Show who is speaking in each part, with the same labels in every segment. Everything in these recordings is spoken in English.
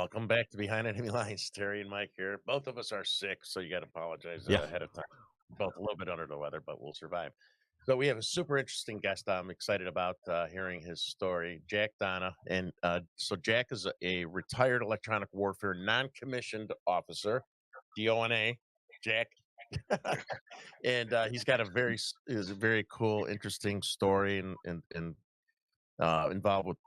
Speaker 1: Welcome back to Behind Enemy Lines. Terry and Mike here. Both of us are sick, so you got to apologize
Speaker 2: Yeah.
Speaker 1: ahead of time. Both a little bit under the weather, but we'll survive. So we have a super interesting guest. I'm excited about hearing his story, Jack Donna. And so Jack is a retired electronic warfare non-commissioned officer, DONA. Jack, and he's got is a very cool, interesting story and involved with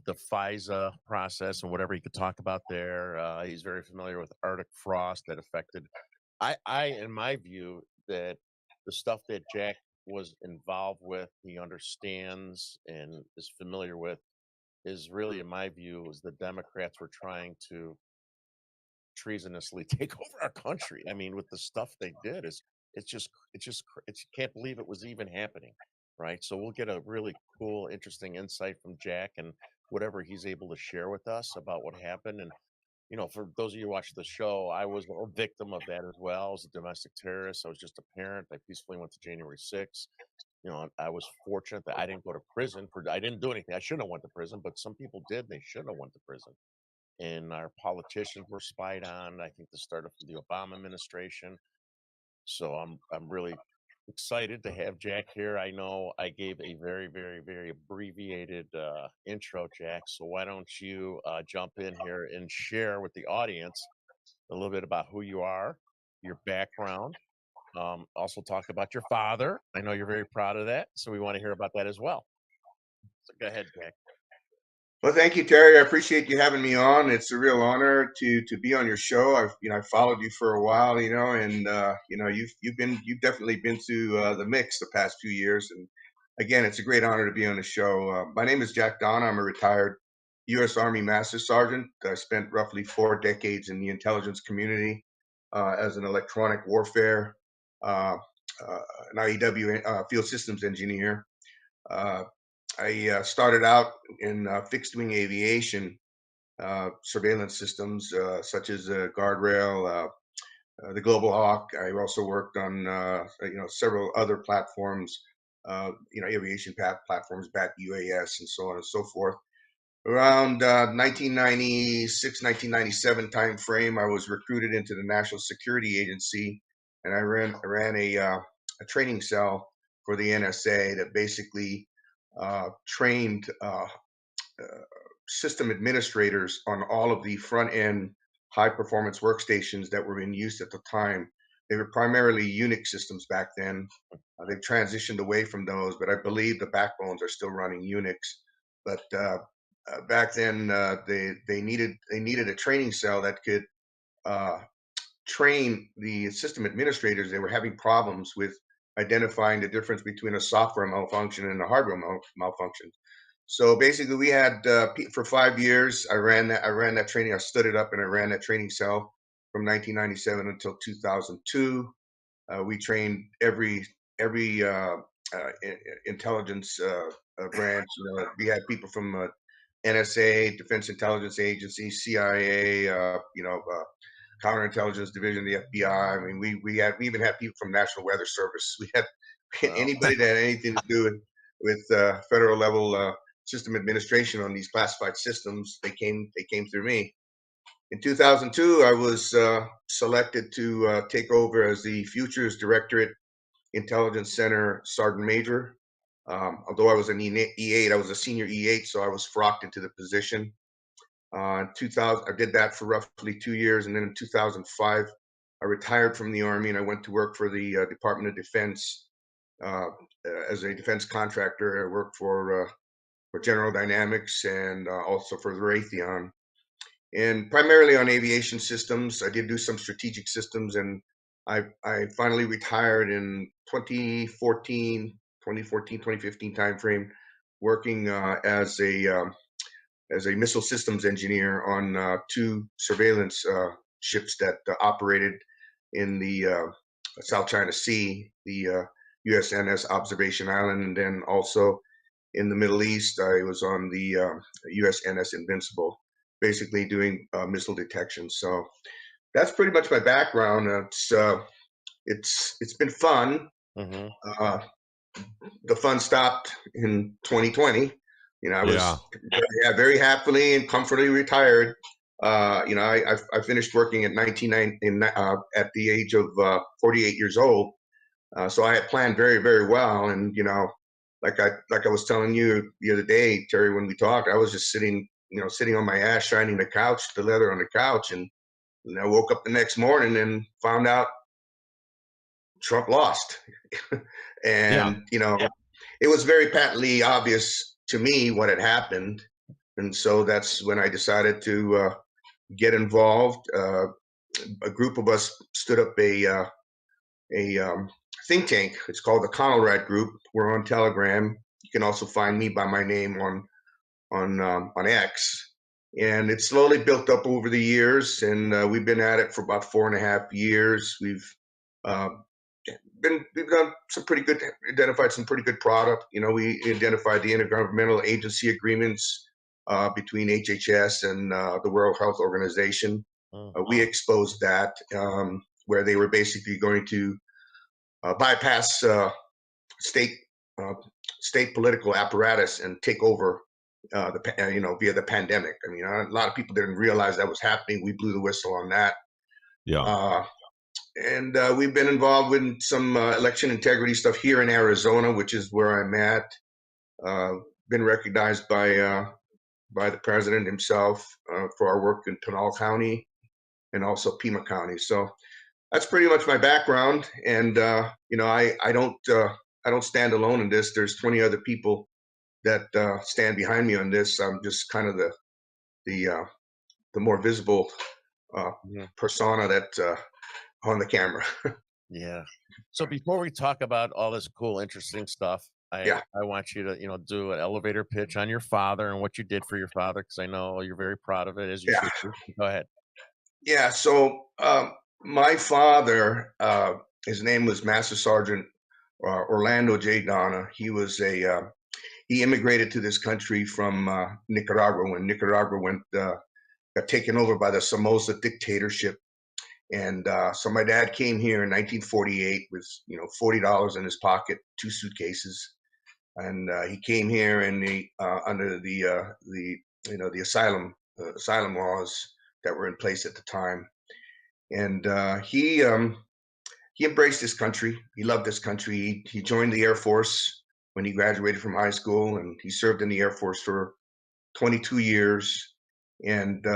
Speaker 1: the FISA process and whatever he could talk about there. He's very familiar with Arctic frost that affected. In my view, that the stuff that Jack was involved with, he understands and is familiar with, is really, in my view, is the Democrats were trying to treasonously take over our country. I mean, with the stuff they did, it's you can't believe it was even happening, right? So we'll get a really cool, interesting insight from Jack and whatever he's able to share with us about what happened. And for those of you who watch the show, I was a victim of that as well. I was a domestic terrorist. I was just a parent. I peacefully went to January 6th. I was fortunate that I didn't go to prison I didn't do anything. I shouldn't have went to prison, but some people did. They shouldn't have went to prison, and our politicians were spied on. I think this started from the Obama administration. So I'm really excited to have Jack here. I know I gave a very, very, very abbreviated intro, Jack. So why don't you jump in here and share with the audience a little bit about who you are, your background. Also talk about your father. I know you're very proud of that, so we want to hear about that as well. So go ahead, Jack.
Speaker 3: Well, thank you, Terry. I appreciate you having me on. It's a real honor to be on your show. I've followed you for a while, and you've definitely been to the mix the past few years. And again, it's a great honor to be on the show. My name is Jack Donna. I'm a retired U.S. Army Master Sergeant. I spent roughly 4 decades in the intelligence community as an electronic warfare, an IEW field systems engineer. I started out in fixed wing aviation surveillance systems such as Guardrail, the Global Hawk. I also worked on several other platforms, aviation platforms, BAT UAS, and so on and so forth. Around 1996, 1997 time frame, I was recruited into the National Security Agency, and I ran a training cell for the NSA that basically trained system administrators on all of the front end high performance workstations that were in use at the time. They were primarily Unix systems back then. They've transitioned away from those, but I believe the backbones are still running Unix. But back then, they needed a training cell that could train the system administrators. They were having problems with identifying the difference between a software malfunction and a hardware malfunction. So basically, we had for 5 years. I ran that training. I stood it up and I ran that training cell from 1997 until 2002. We trained every intelligence branch. We had people from NSA, Defense Intelligence Agency, CIA, counterintelligence division, the FBI. I mean, we even had people from National Weather Service. We had anybody that had anything to do with federal level system administration on these classified systems. They came through me. In 2002, I was selected to take over as the Futures Directorate Intelligence Center Sergeant Major. Although I was an E8, I was a senior E8, so I was frocked into the position. 2000, I did that for roughly 2 years, and then in 2005, I retired from the Army and I went to work for the Department of Defense as a defense contractor. I worked for General Dynamics and also for Raytheon, and primarily on aviation systems. I did do some strategic systems, and I finally retired in 2015 timeframe, working as a missile systems engineer on 2 surveillance ships that operated in the South China Sea, the USNS Observation Island, and then also in the Middle East, I was on the USNS Invincible, basically doing missile detection. So that's pretty much my background. It's been fun.
Speaker 1: Mm-hmm.
Speaker 3: The fun stopped in 2020. I was very happily and comfortably retired I finished working at 19 at the age of 48 years old. So I had planned very, very well. And, like I was telling you the other day, Terry, when we talked, I was just sitting on my ass, shining the leather on the couch. And I woke up the next morning and found out Trump lost.
Speaker 1: Yeah.
Speaker 3: And, it was very patently obvious to me what had happened. And so that's when I decided to get involved. A group of us stood up a think tank. It's called the Conrad Group. We're on Telegram. You can also find me by my name on X. And it slowly built up over the years, and we've been at it for about 4.5 years. Uh, we've done some pretty good, identified some pretty good product. We identified the intergovernmental agency agreements between HHS and the World Health Organization. We exposed that, where they were basically going to bypass state uh, state political apparatus and take over via the pandemic. I mean, a lot of people didn't realize that was happening. We blew the whistle on that.
Speaker 1: Yeah.
Speaker 3: Uh, and we've been involved with some election integrity stuff here in Arizona, which is where I'm at. Been recognized by the president himself for our work in Pinal County and also Pima County. So that's pretty much my background. And I don't stand alone in this. There's 20 other people that stand behind me on this. I'm just kind of the more visible uh,
Speaker 1: Mhm.
Speaker 3: persona that on the camera.
Speaker 1: Yeah. So before we talk about all this cool, interesting stuff, I
Speaker 3: Yeah,
Speaker 1: I want you to, do an elevator pitch on your father and what you did for your father, because I know you're very proud of it, as you
Speaker 3: yeah,
Speaker 1: should be. Go ahead.
Speaker 3: yeah. So my father, his name was Master Sergeant Orlando J. Donna. He immigrated to this country from Nicaragua when Nicaragua got taken over by the Somoza dictatorship. And so my dad came here in 1948 with $40 in his pocket, two suitcases, and he came here and under the asylum laws that were in place at the time. And he embraced this country. He loved this country. He joined the Air Force when he graduated from high school, and he served in the Air Force for 22 years. And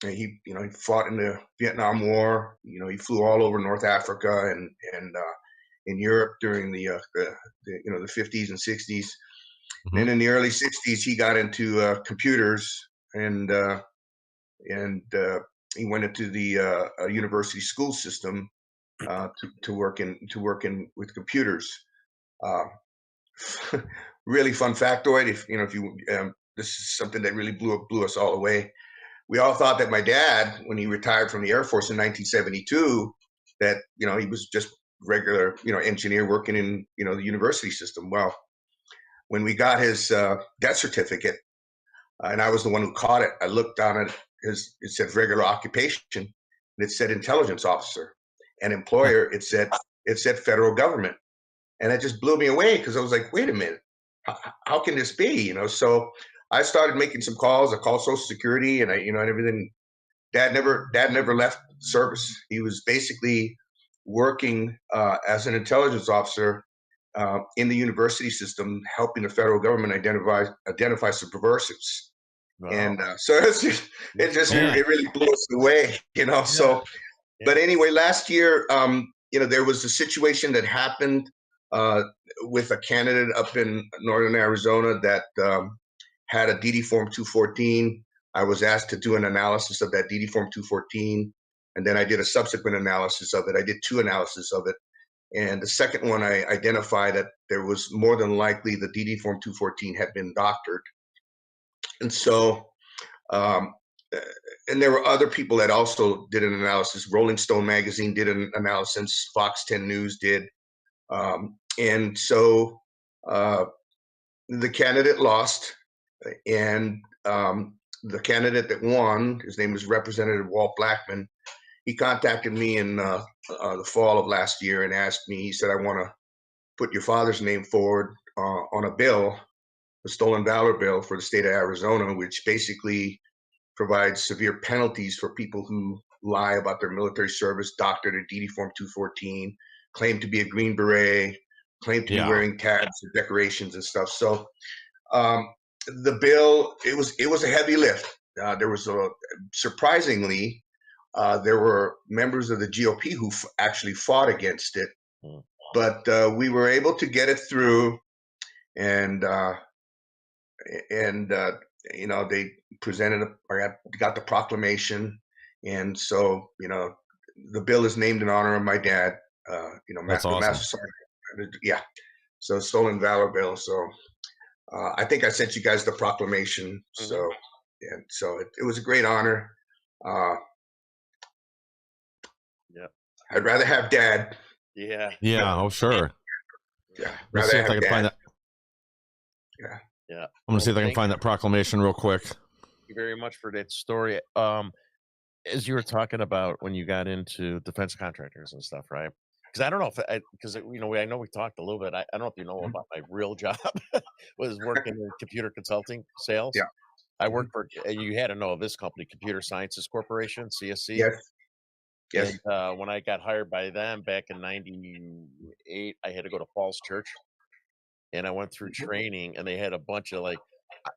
Speaker 3: he fought in the Vietnam War. He flew all over North Africa and in Europe during the 50s and 60s.
Speaker 1: Mhm.
Speaker 3: And in the early 60s, he got into computers, and he went into the university school system to work in with computers. Uh, really fun factoid. If you this is something that really blew us all away. We all thought that my dad, when he retired from the Air Force in 1972, that he was just regular engineer working in the university system. Well, when we got his death certificate, and I was the one who caught it, I looked down at it said regular occupation, and it said intelligence officer, and employer it said federal government, and it just blew me away because I was like, wait a minute, how can this be? So I started making some calls. I called Social Security, and and everything. Dad never left service. He was basically working as an intelligence officer in the university system, helping the federal government identify subversives.
Speaker 1: Wow.
Speaker 3: And so
Speaker 1: Man.
Speaker 3: it really blew us away.
Speaker 1: Yeah.
Speaker 3: So, but
Speaker 1: Yeah.
Speaker 3: anyway, last year, there was a situation that happened uh, with a candidate up in northern Arizona that had a DD Form 214. I was asked to do an analysis of that DD Form 214, and then I did a subsequent analysis of it. I did two analyses of it. And the second one, I identified that there was more than likely the DD Form 214 had been doctored. And so, um, and there were other people that also did an analysis. Rolling Stone magazine did an analysis. Fox 10 News did. And so the candidate lost, and the candidate that won, his name was Representative Walt Blackman. He contacted me in the fall of last year and asked me. He said, "I want to put your father's name forward on a bill, a stolen valor bill for the state of Arizona, which basically provides severe penalties for people who lie about their military service, doctored a DD Form 214, claim to be a Green Beret, claim to be
Speaker 2: Yeah.
Speaker 3: wearing tags or decorations and stuff. So um, the bill, it was a heavy lift. There was a surprisingly there were members of the GOP who actually fought against it,
Speaker 1: Mm.
Speaker 3: but we were able to get it through, and and they presented or got the proclamation, and so the bill is named in honor of my dad.
Speaker 2: That's
Speaker 3: The
Speaker 2: awesome.
Speaker 3: Master Sergeant. Yeah. So Stolen Valor Bill. So I think I sent you guys the proclamation. So
Speaker 1: Mhm.
Speaker 3: and so it was a great honor. Uh,
Speaker 1: Yeah.
Speaker 3: I'd rather have dad.
Speaker 1: Yeah.
Speaker 2: Yeah. Oh, sure.
Speaker 3: Yeah,
Speaker 2: Let's
Speaker 3: rather
Speaker 2: see if I
Speaker 3: have
Speaker 2: can find
Speaker 3: dad.
Speaker 2: that.
Speaker 3: Yeah.
Speaker 1: Yeah.
Speaker 2: I'm gonna see if I can
Speaker 1: Thank
Speaker 2: find that proclamation real quick.
Speaker 1: you very much for that story. As you were talking about when you got into defense contractors and stuff, right? Because I don't know if because I know we talked a little bit. I don't know if you know
Speaker 3: Mhm.
Speaker 1: about my real job was working in computer consulting sales.
Speaker 3: Yeah.
Speaker 1: I
Speaker 3: Mhm.
Speaker 1: worked for, and you had to know this company, Computer Sciences Corporation, CSC.
Speaker 3: Yes.
Speaker 1: And
Speaker 3: Yes.
Speaker 1: when I got hired by them back in '98, I had to go to Falls Church, and I went through
Speaker 3: Mhm.
Speaker 1: training, and they had a bunch of like,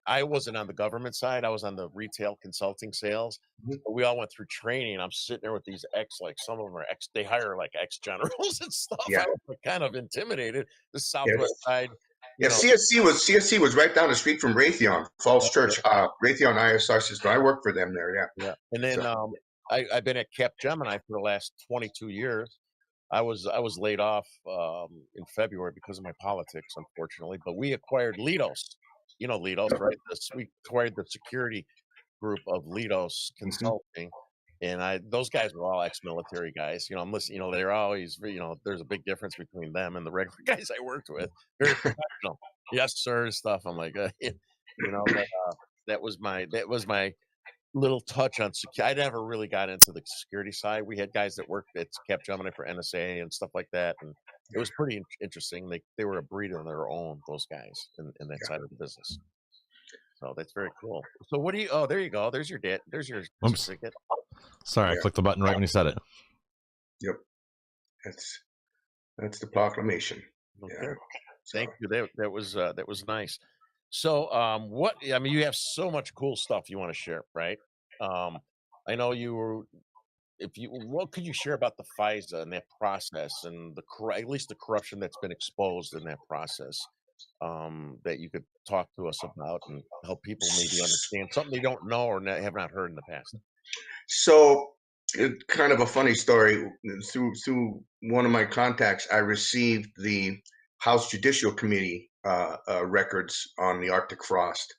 Speaker 1: I wasn't on the government side, I was on the retail consulting sales.
Speaker 3: Mhm.
Speaker 1: But we all went through training. I'm sitting there with these like some of them are they hire like ex generals and stuff.
Speaker 3: Yeah.
Speaker 1: I was like, kind of intimidated. The
Speaker 3: Yes.
Speaker 1: Southwest side, you
Speaker 3: Yeah.
Speaker 1: know.
Speaker 3: CSC was right down the street from Raytheon Falls Church. Raytheon ISR system. I worked for them there. Yeah.
Speaker 1: Yeah, and then,
Speaker 3: So
Speaker 1: I've been at Gemini for the last 22 years. I was laid off, in February because of my politics, unfortunately, but we acquired Leidos. You know Leidos, right? We acquired the security group of Leidos
Speaker 3: mhm.
Speaker 1: Consulting, and those guys were all ex-military guys. I'm listening. They're always, there's a big difference between them and the regular guys I worked with. Very professional. Yes, sir, stuff. I'm like, but that was my little touch on I never really got into the security side. We had guys that worked at Gemini for NSA and stuff like that, and it was pretty interesting. They were a breed on their own, those guys in that side of the business. So that's very cool. So what do you? Oh, there you go. There's your date. There's your
Speaker 2: Oops.
Speaker 1: certificate.
Speaker 2: Sorry, I
Speaker 3: Yeah.
Speaker 2: clicked the button right when you said it.
Speaker 3: Yep. That's the proclamation.
Speaker 1: Okay,
Speaker 3: Yeah. So
Speaker 1: thank you. That was nice. So what? I mean, you have so much cool stuff you want to share, right? Um, I know you were if you what could you share about the FISA and that process and at least the corruption that's been exposed in that process, that you could talk to us about and help people maybe understand something they don't know or have not heard in the past?
Speaker 3: So, kind of a funny story. Through one of my contacts, I received the House Judicial Committee records on the Arctic frost,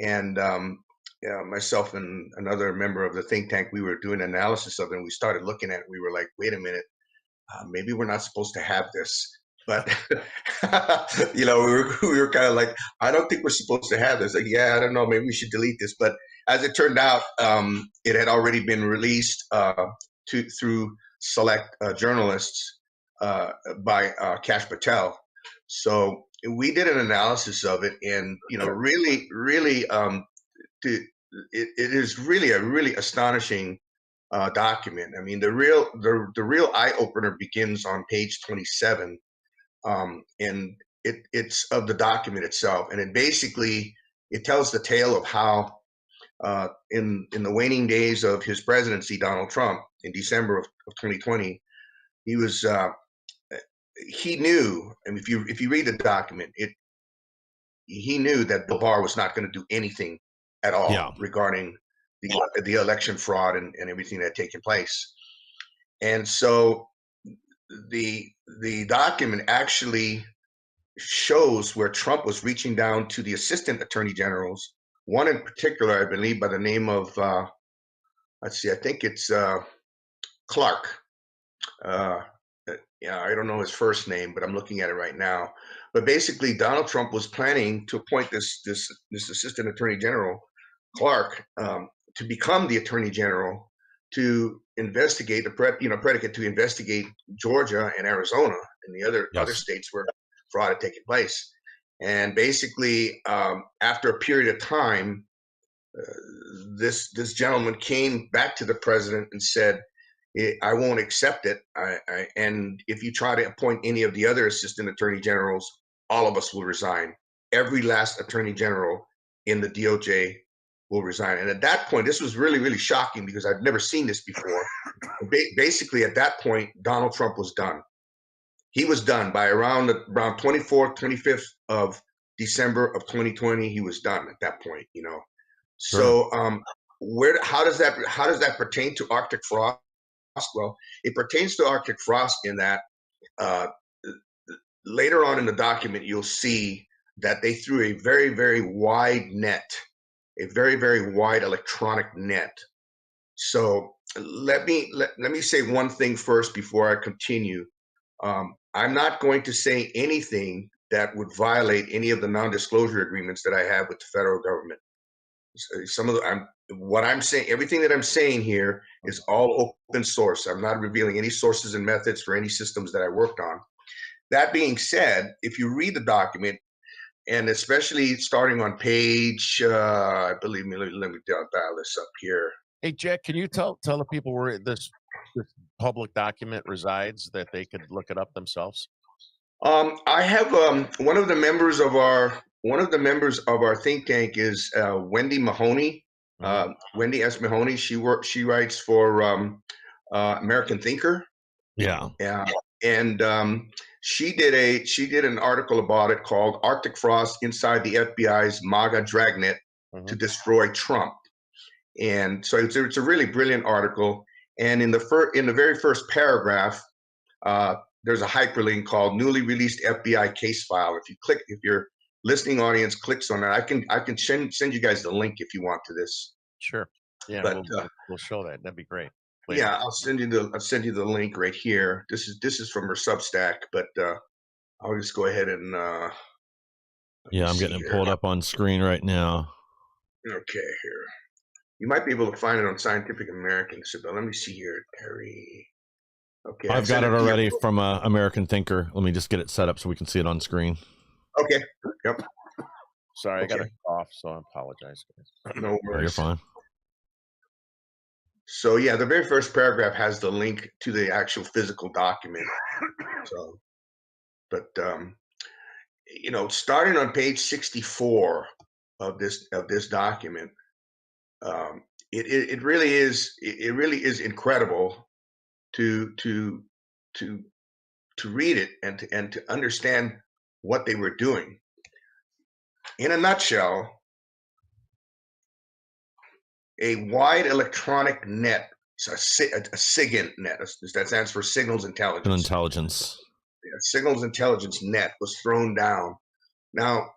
Speaker 3: and yeah, myself and another member of the think tank, we were doing analysis of it. And we started looking at it. We were like, "Wait a minute, maybe we're not supposed to have this." But we were kind of like, I don't think we're supposed to have this. Like, yeah, I don't know, maybe we should delete this. But as it turned out, it had already been released through select journalists by Kash Patel. So we did an analysis of it, and really, really, it is really a really astonishing document. I mean, the real eye opener begins on page 27, and it's of the document itself, and it tells the tale of how in the waning days of his presidency, Donald Trump, in December of 2020, he was he knew, and if you read the document, he knew that Bill Barr was not going to do anything at
Speaker 2: Yeah.
Speaker 3: all regarding the election fraud and everything that had taken place. And so the document actually shows where Trump was reaching down to the assistant attorney generals. One in particular, I believe, by the name of let's see, I think it's Clark. Uh, yeah, I don't know his first name, but I'm looking at it right now. But basically, Donald Trump was planning to appoint this assistant attorney general, Clark, to become the attorney general to investigate predicate to investigate Georgia and Arizona and the other
Speaker 2: Yes.
Speaker 3: states where fraud had taken place. And basically, after a period of time, this gentleman came back to the president and said, I won't accept it. And if you try to appoint any of the other assistant attorney generals, all of us will resign. Every last attorney general in the DOJ will resign. And at that point, this was really, really shocking because I've never seen this before. Basically, at that point, Donald Trump was done. He was done by around 24th, 25th of December of 2020. He was done at that point, you know.
Speaker 2: Sure.
Speaker 3: So how does that pertain to Arctic Frost? Well, it pertains to Arctic Frost in that later on in the document, you'll see that they threw a very, very wide net, a very, very wide electronic net. So let me say one thing first before I continue. I'm not going to say anything that would violate any of the non-disclosure agreements that I have with the federal government. What I'm saying, everything that I'm saying here is all open source. I'm not revealing any sources and methods for any systems that I worked on. That being said, if you read the document, and especially starting on page, believe me, let me dial this up here.
Speaker 1: Hey, Jack, can you tell the people where this public document resides that they could look it up themselves?
Speaker 3: I have one of the members of our think tank is Wendy Mahoney. Wendy S. Mahoney. She writes for American Thinker.
Speaker 2: Yeah.
Speaker 3: And she did an article about it called Arctic Frost Inside the FBI's MAGA Dragnet to Destroy Trump. And so it's a really brilliant article. And in the very first paragraph, there's a hyperlink called "Newly Released FBI Case File." If your listening audience clicks on that, I can send you guys the link if you want to this.
Speaker 1: Sure. Yeah,
Speaker 3: but
Speaker 1: we'll show that. That'd be great.
Speaker 3: Later. Yeah, I'll send you the link right here. This is from her Substack, but I'll just go ahead and
Speaker 2: yeah, I'm getting it pulled up on screen right now.
Speaker 3: Okay, here. You might be able to find it on Scientific American, but let me see here, Terry. Okay,
Speaker 2: I've got it already from American Thinker. Let me just get it set up so we can see it on screen.
Speaker 3: Okay. Yep.
Speaker 1: Sorry, I got a cough, so I apologize, guys.
Speaker 3: No worries.
Speaker 2: You're fine.
Speaker 3: So yeah, the very first paragraph has the link to the actual physical document. So, but you know, starting on page 64 of this document, it really is incredible to read it and to understand what they were doing. In a nutshell, a wide electronic net, a SIGINT net, that stands for Signals Intelligence. Yeah, Signals Intelligence net was thrown down. Now,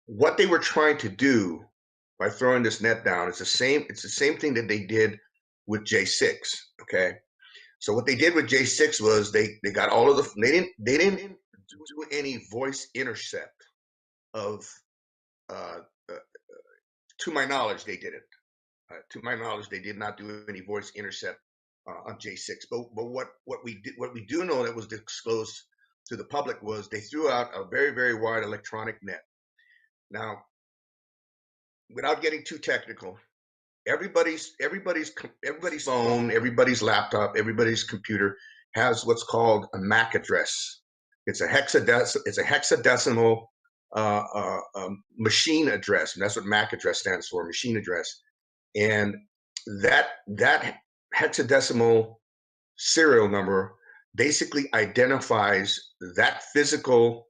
Speaker 3: what they were trying to do by throwing this net down, it's the same thing that they did with J6. Okay, so what they did with J6 was they got all of they didn't do any voice intercept of to my knowledge they didn't. To my knowledge, they did not do any voice intercept on J6. But what we do know that was disclosed to the public was they threw out a very, very wide electronic net. Now, without getting too technical, everybody's phone, everybody's laptop, everybody's computer has what's called a MAC address. It's a hexadecimal machine address, and that's what MAC address stands for, machine address. And that hexadecimal serial number basically identifies that physical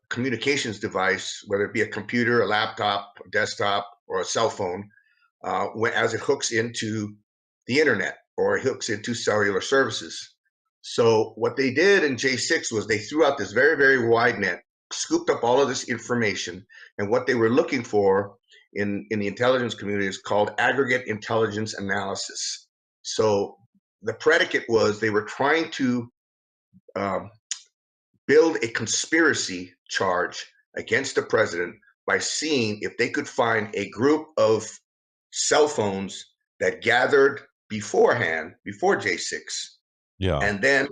Speaker 3: communications device, whether it be a computer, a laptop, a desktop, or a cell phone, as it hooks into the internet or it hooks into cellular services. So what they did in J6 was they threw out this very, very wide net, scooped up all of this information, and what they were looking for in the intelligence community is called aggregate intelligence analysis. So the predicate was they were trying to build a conspiracy charge against the president by seeing if they could find a group of cell phones that gathered beforehand, before J6,
Speaker 2: yeah,
Speaker 3: and then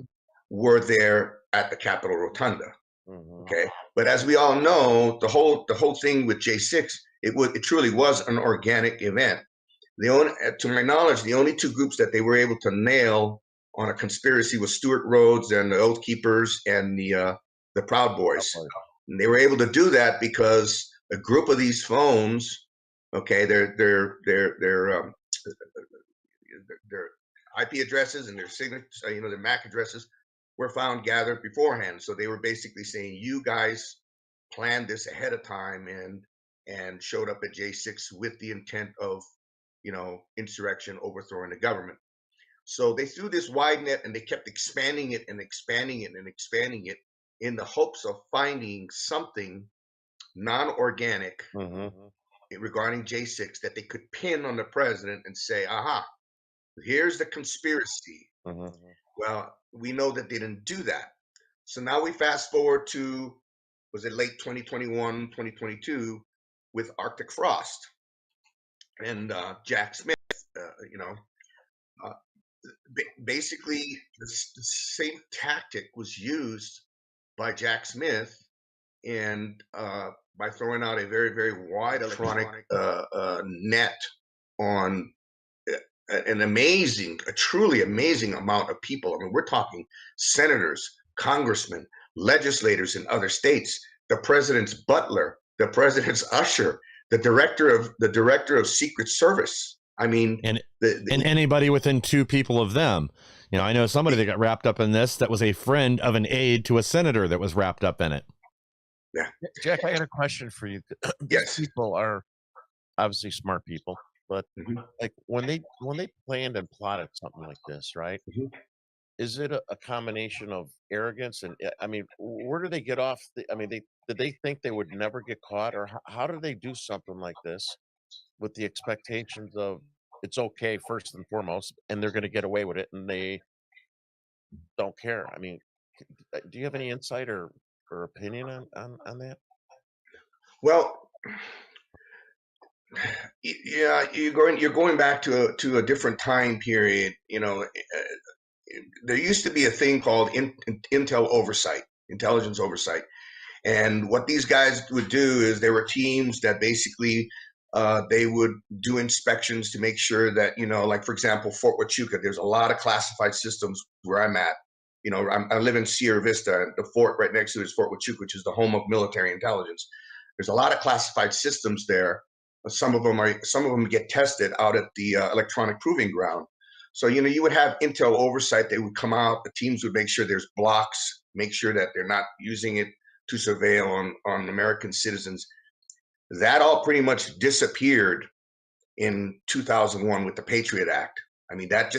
Speaker 3: were there at the Capitol Rotunda. Okay, but as we all know, the whole thing with J6, it truly was an organic event. The only, to my knowledge, the only two groups that they were able to nail on a conspiracy was Stuart Rhodes and the Oath Keepers and the Proud Boys. And they were able to do that because a group of these phones, okay, their IP addresses and their signatures, their MAC addresses were found gathered beforehand. So they were basically saying, you guys planned this ahead of time and showed up at J6 with the intent of, insurrection, overthrowing the government. So they threw this wide net and they kept expanding it and expanding it and expanding it in the hopes of finding something non-organic regarding J6 that they could pin on the president and say, aha, here's the conspiracy. Well, we know that they didn't do that. So now we fast forward to, was it late 2021, 2022 with Arctic Frost and Jack Smith, basically the same tactic was used by Jack Smith and by throwing out a very, very wide electronic net on a truly amazing amount of people. I mean, we're talking senators, congressmen, legislators in other states, the president's butler, the president's usher, the director of Secret Service. I mean,
Speaker 2: and anybody within two people of them. I know somebody that got wrapped up in this that was a friend of an aide to a senator that was wrapped up in it.
Speaker 3: Yeah,
Speaker 1: Jack, I got a question for you.
Speaker 3: Yes,
Speaker 1: people are obviously smart people, but like when they planned and plotted something like this, right? Is it a combination of arrogance and, I mean, where do they get off? Did they think they would never get caught, or how do they do something like this with the expectations of it's okay first and foremost, and they're going to get away with it, and they don't care? I mean, do you have any insight or opinion on that?
Speaker 3: Well, yeah, you're going back to a different time period. There used to be a thing called intel oversight, intelligence oversight. And what these guys would do is there were teams that basically they would do inspections to make sure that, like, for example, Fort Huachuca, there's a lot of classified systems where I'm at. I live in Sierra Vista. The fort right next to it is Fort Huachuca, which is the home of military intelligence. There's a lot of classified systems there. Some of them get tested out at the electronic proving ground. So, you would have intel oversight. They would come out. The teams would make sure there's blocks, make sure that they're not using it to surveil on American citizens. That all pretty much disappeared in 2001 with the Patriot Act. I mean, that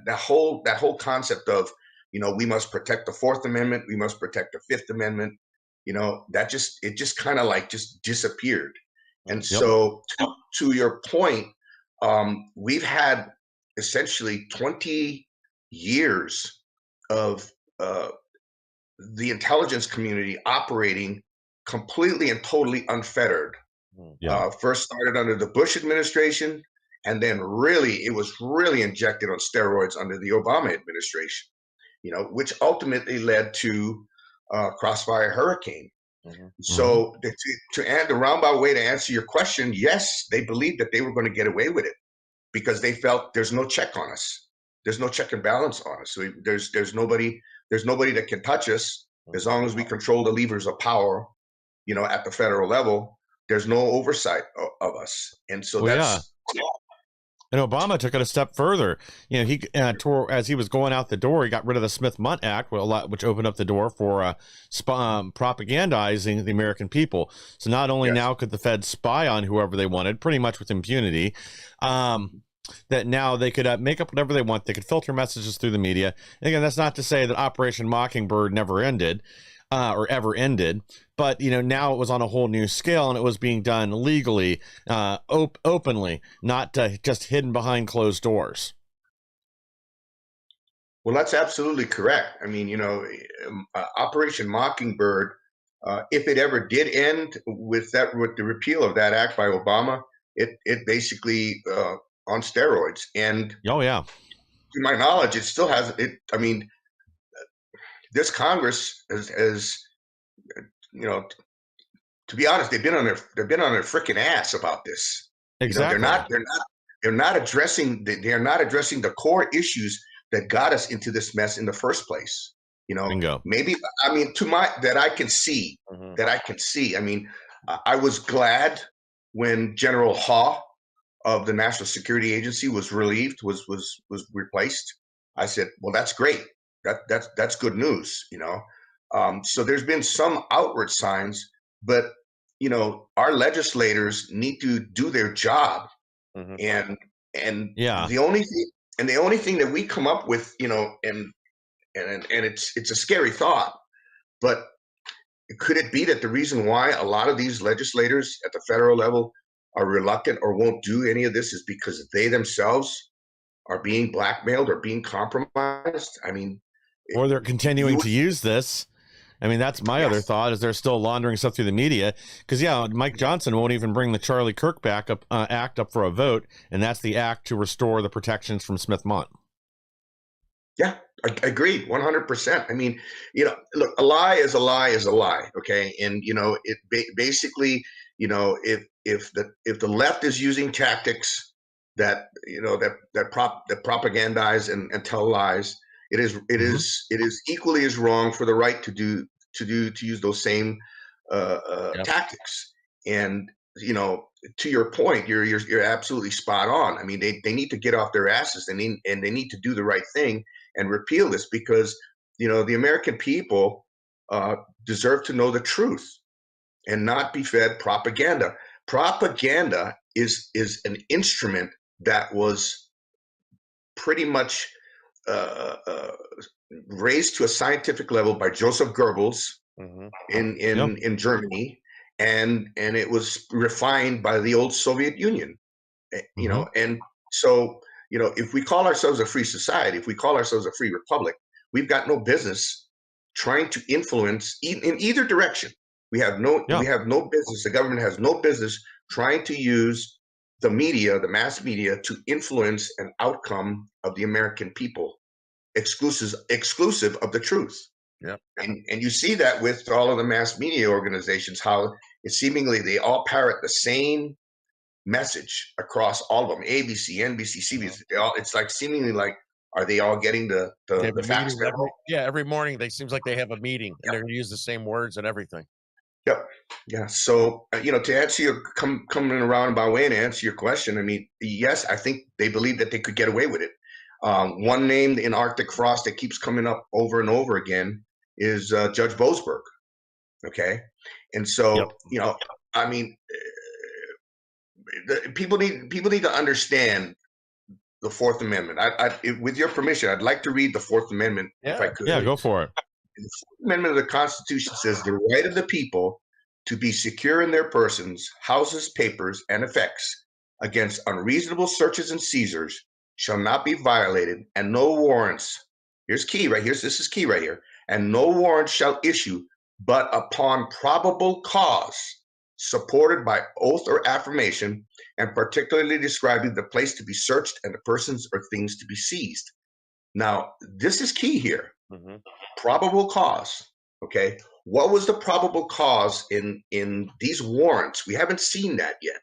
Speaker 3: whole concept of, we must protect the Fourth Amendment, we must protect the Fifth Amendment, it just kind of like just disappeared. And so to your point, we've had essentially 20 years of the intelligence community operating completely and totally unfettered. First started under the Bush administration, and then it was really injected on steroids under the Obama administration, which ultimately led to Crossfire Hurricane. So to add the roundabout way to answer your question, yes, they believed that they were going to get away with it because they felt there's no check on us. There's no check and balance on us. So there's nobody that can touch us as long as we control the levers of power, at the federal level. There's no oversight of us. And so
Speaker 2: And Obama took it a step further. He as he was going out the door, he got rid of the Smith-Mundt Act, which opened up the door for propagandizing the American people. So not only now could the Fed spy on whoever they wanted, pretty much with impunity, that now they could make up whatever they want. They could filter messages through the media. And again, that's not to say that Operation Mockingbird never ended. Or ever ended, but now it was on a whole new scale, and it was being done legally, openly, not just hidden behind closed doors.
Speaker 3: Well, that's absolutely correct. I mean, Operation Mockingbird, if it ever did end with the repeal of that act by Obama, it basically on steroids. And to my knowledge, it still has it. I mean, this Congress has you know, to be honest, they've been on their freaking ass about this. You know,
Speaker 2: Exactly.
Speaker 3: they're not addressing the core issues that got us into this mess in the first place. You know,
Speaker 2: Bingo.
Speaker 3: maybe, I mean, that I can see, I mean, I was glad when General Haw of the National Security Agency was relieved, was replaced. I said, well, that's great. That's good news, you know. So there's been some outward signs, but you know, our legislators need to do their job, and
Speaker 2: Yeah.
Speaker 3: the only thing that we come up with, you know, and it's a scary thought, but could it be that the reason why a lot of these legislators at the federal level are reluctant or won't do any of this is because they themselves are being blackmailed or being compromised? I mean,
Speaker 2: Or they're continuing to use this. I mean, that's my other thought, is they're still laundering stuff through the media. Because, yeah, Mike Johnson won't even bring the Charlie Kirk act up for a vote, and that's the act to restore the protections from Smith-Mont.
Speaker 3: Yeah, I agree 100%. I mean, you know, look, a lie is a lie is a lie, okay? And, you know, it basically, you know, if the left is using tactics that, you know, that propagandize and tell lies, it is equally as wrong for the right to use those same tactics. And you know, to your point, you're absolutely spot on. I mean, they need to get off their asses, and they need to do the right thing and repeal this, because you know the American people deserve to know the truth and not be fed propaganda. Propaganda is an instrument that was pretty much raised to a scientific level by Joseph Goebbels in Germany, and it was refined by the old Soviet Union. You know, and so you know, if we call ourselves a free society, if we call ourselves a free republic, we've got no business trying to influence in either direction. We have no business. The government has no business trying to use the media, the mass media, to influence an outcome of the American people, exclusive of the truth.
Speaker 1: Yeah.
Speaker 3: And you see that with all of the mass media organizations, how it seemingly they all parrot the same message across all of them: ABC, NBC, CBS. It's like seemingly like, are they all getting the facts?
Speaker 1: Every morning they seems like they have a meeting, and they're going to use the same words and everything.
Speaker 3: Yep. Yeah. So you know, to answer your coming around about way and answer your question, I mean, yes, I think they believe that they could get away with it. One name in Arctic Frost that keeps coming up over and over again is Judge Boasberg. Okay, and so you know, I mean, people need to understand the Fourth Amendment. With your permission, I'd like to read the Fourth Amendment if I could.
Speaker 2: Yeah, go for it.
Speaker 3: The Fourth Amendment of the Constitution says the right of the people to be secure in their persons, houses, papers, and effects against unreasonable searches and seizures shall not be violated, and no warrants. This is key right here. And no warrant shall issue but upon probable cause, supported by oath or affirmation, and particularly describing the place to be searched and the persons or things to be seized. Now, this is key here. Probable cause. Okay, what was the probable cause in these warrants? We haven't seen that yet.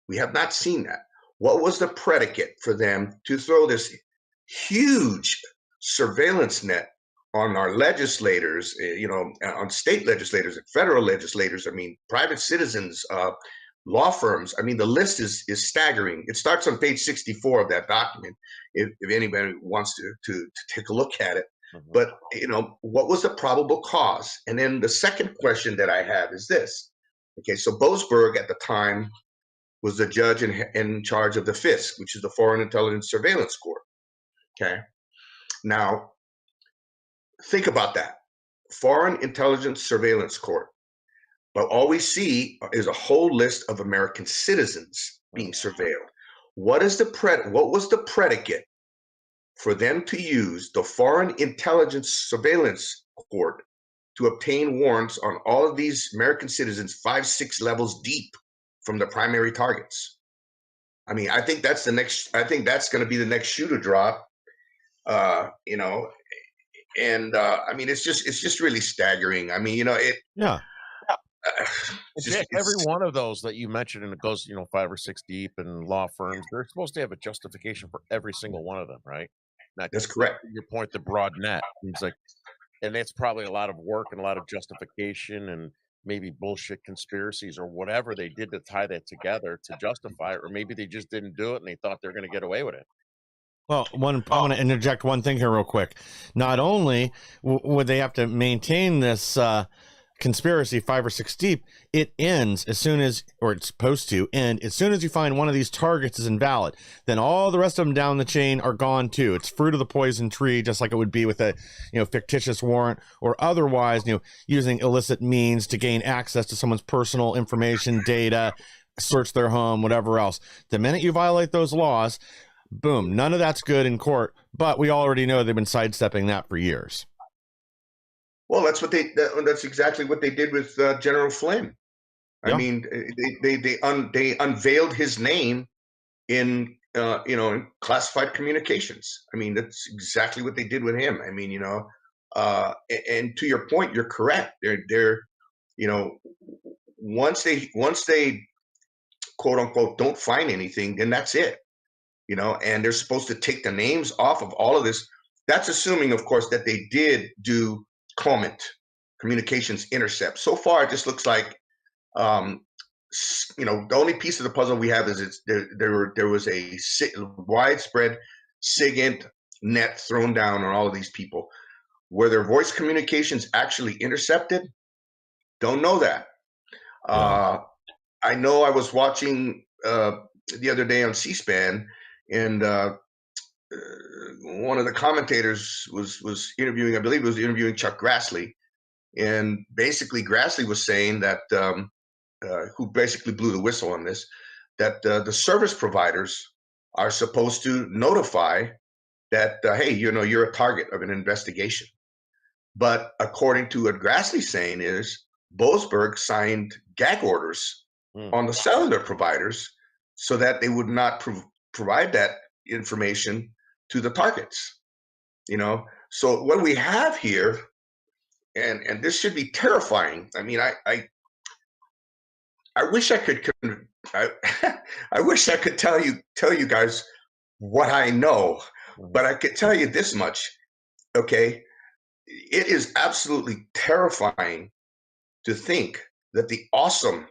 Speaker 3: We have not seen that. What was the predicate for them to throw this huge surveillance net on our legislators, you know, on state legislators and federal legislators? I mean, private citizens, law firms. I mean, the list is staggering. It starts on page 64 of that document, if anybody wants to take a look at it. But, you know, what was the probable cause? And then the second question that I have is this. Okay, so Boasberg at the time was the judge in charge of the FISC, which is the Foreign Intelligence Surveillance Court. Okay, now think about that. Foreign Intelligence Surveillance Court. But all we see is a whole list of American citizens being surveilled. What was the predicate for them to use the Foreign Intelligence Surveillance Court to obtain warrants on all of these American citizens 5-6 levels deep from the primary targets? I mean, I think that's going to be the next shoe to drop. You know, And I mean, it's just really staggering. I mean, you know,
Speaker 2: Yeah.
Speaker 3: it's just
Speaker 1: Jack, every one of those that you mentioned, and it goes, 5 or 6 deep in law firms, they're supposed to have a justification for every single one of them, right? Not
Speaker 3: that's
Speaker 1: just
Speaker 3: correct.
Speaker 1: your point, the broad net. It's like, and that's probably a lot of work and a lot of justification and maybe bullshit conspiracies or whatever they did to tie that together to justify it, or maybe they just didn't do it and they thought they're gonna get away with it.
Speaker 2: Well, I want to interject one thing here real quick. Not only would they have to maintain this conspiracy 5 or 6 deep, it ends as soon as, or it's supposed to end as soon as you find one of these targets is invalid. Then all the rest of them down the chain are gone too. It's fruit of the poison tree, just like it would be with a fictitious warrant or otherwise, using illicit means to gain access to someone's personal information, data, search their home, whatever else. The minute you violate those laws, boom, none of that's good in court, but we already know they've been sidestepping that for years.
Speaker 3: Well, that's exactly what they did with General Flynn. I mean, they unveiled his name in in classified communications. I mean, that's exactly what they did with him. I mean, and to your point, you're correct. They're once they quote unquote don't find anything, then that's it. And they're supposed to take the names off of all of this. That's assuming, of course, that they did do COMINT, communications intercept. So far, it just looks like, the only piece of the puzzle we have is there was a widespread SIGINT net thrown down on all of these people. Were their voice communications actually intercepted? Don't know that.
Speaker 2: Yeah.
Speaker 3: I know I was watching the other day on C-SPAN, and one of the commentators was interviewing, I believe it was interviewing Chuck Grassley, and basically Grassley was saying that who basically blew the whistle on this, that the service providers are supposed to notify that hey, you're a target of an investigation. But according to what Grassley's saying is Boasberg signed gag orders on the cellular providers so that they would not provide that information to the targets. So what we have here, and this should be terrifying. I mean, I wish I could I wish I could tell you guys what I know, but I could tell you this much. Okay, it is absolutely terrifying to think that the awesome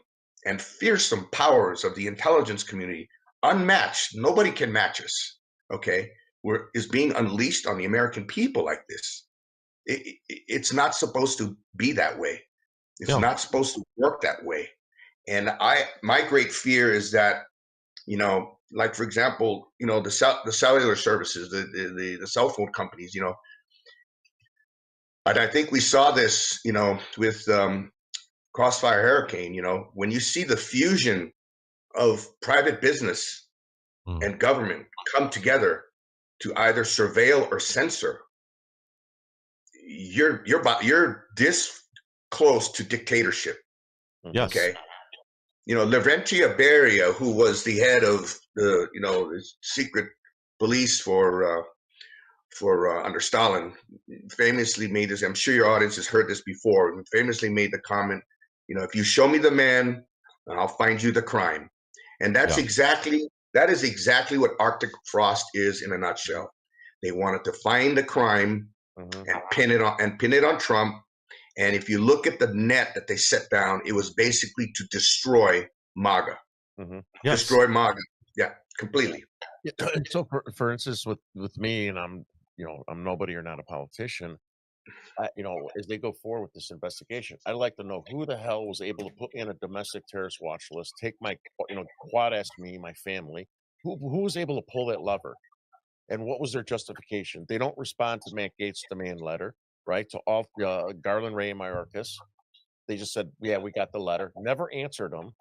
Speaker 3: and fearsome powers of the intelligence community, unmatched, nobody can match us, okay, is being unleashed on the American people like this. It's not supposed to be that way. It's not supposed to work that way. And my great fear is that, like for example, the cellular services, the cell phone companies, and I think we saw this, with Crossfire Hurricane. When you see the fusion of private business and government come together to either surveil or censor, you're this close to dictatorship.
Speaker 2: Yes.
Speaker 3: Okay. Lavrentiy Beria, who was the head of the secret police for under Stalin, famously made this. I'm sure your audience has heard this before. Famously made the comment, if you show me the man, I'll find you the crime. And that is exactly what Arctic Frost is in a nutshell. They wanted to find the crime and pin it on Trump. And if you look at the net that they set down, it was basically to destroy MAGA.
Speaker 2: Yes.
Speaker 3: Destroy MAGA. Yeah, completely.
Speaker 1: So for instance, with me, and I'm nobody or not a politician, as they go forward with this investigation, I'd like to know who the hell was able to put me on a domestic terrorist watch list, take my, quad ask me, my family, who was able to pull that lever, and what was their justification? They don't respond to Matt Gaetz' demand letter, right? To all Garland, Ray, and Mayorkas. They just said, yeah, we got the letter. Never answered them.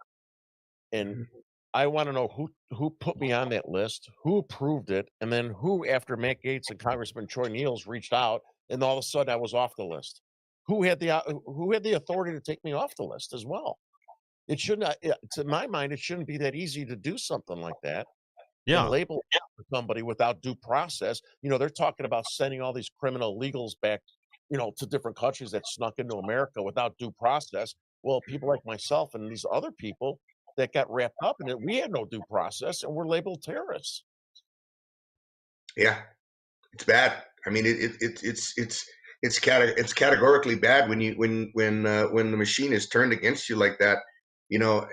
Speaker 1: And I want to know who put me on that list, who approved it, and then who, after Matt Gaetz and Congressman Troy Niels reached out, and all of a sudden I was off the list. Who had the authority to take me off the list as well? It shouldn't, to my mind, it shouldn't be that easy to do something like that.
Speaker 2: Yeah.
Speaker 1: And label somebody without due process. They're talking about sending all these criminal legals back to different countries that snuck into America without due process. Well, people like myself and these other people that got wrapped up in it, we had no due process and we're labeled terrorists.
Speaker 3: Yeah, it's bad. I mean, it's categorically bad when the machine is turned against you like that, you know,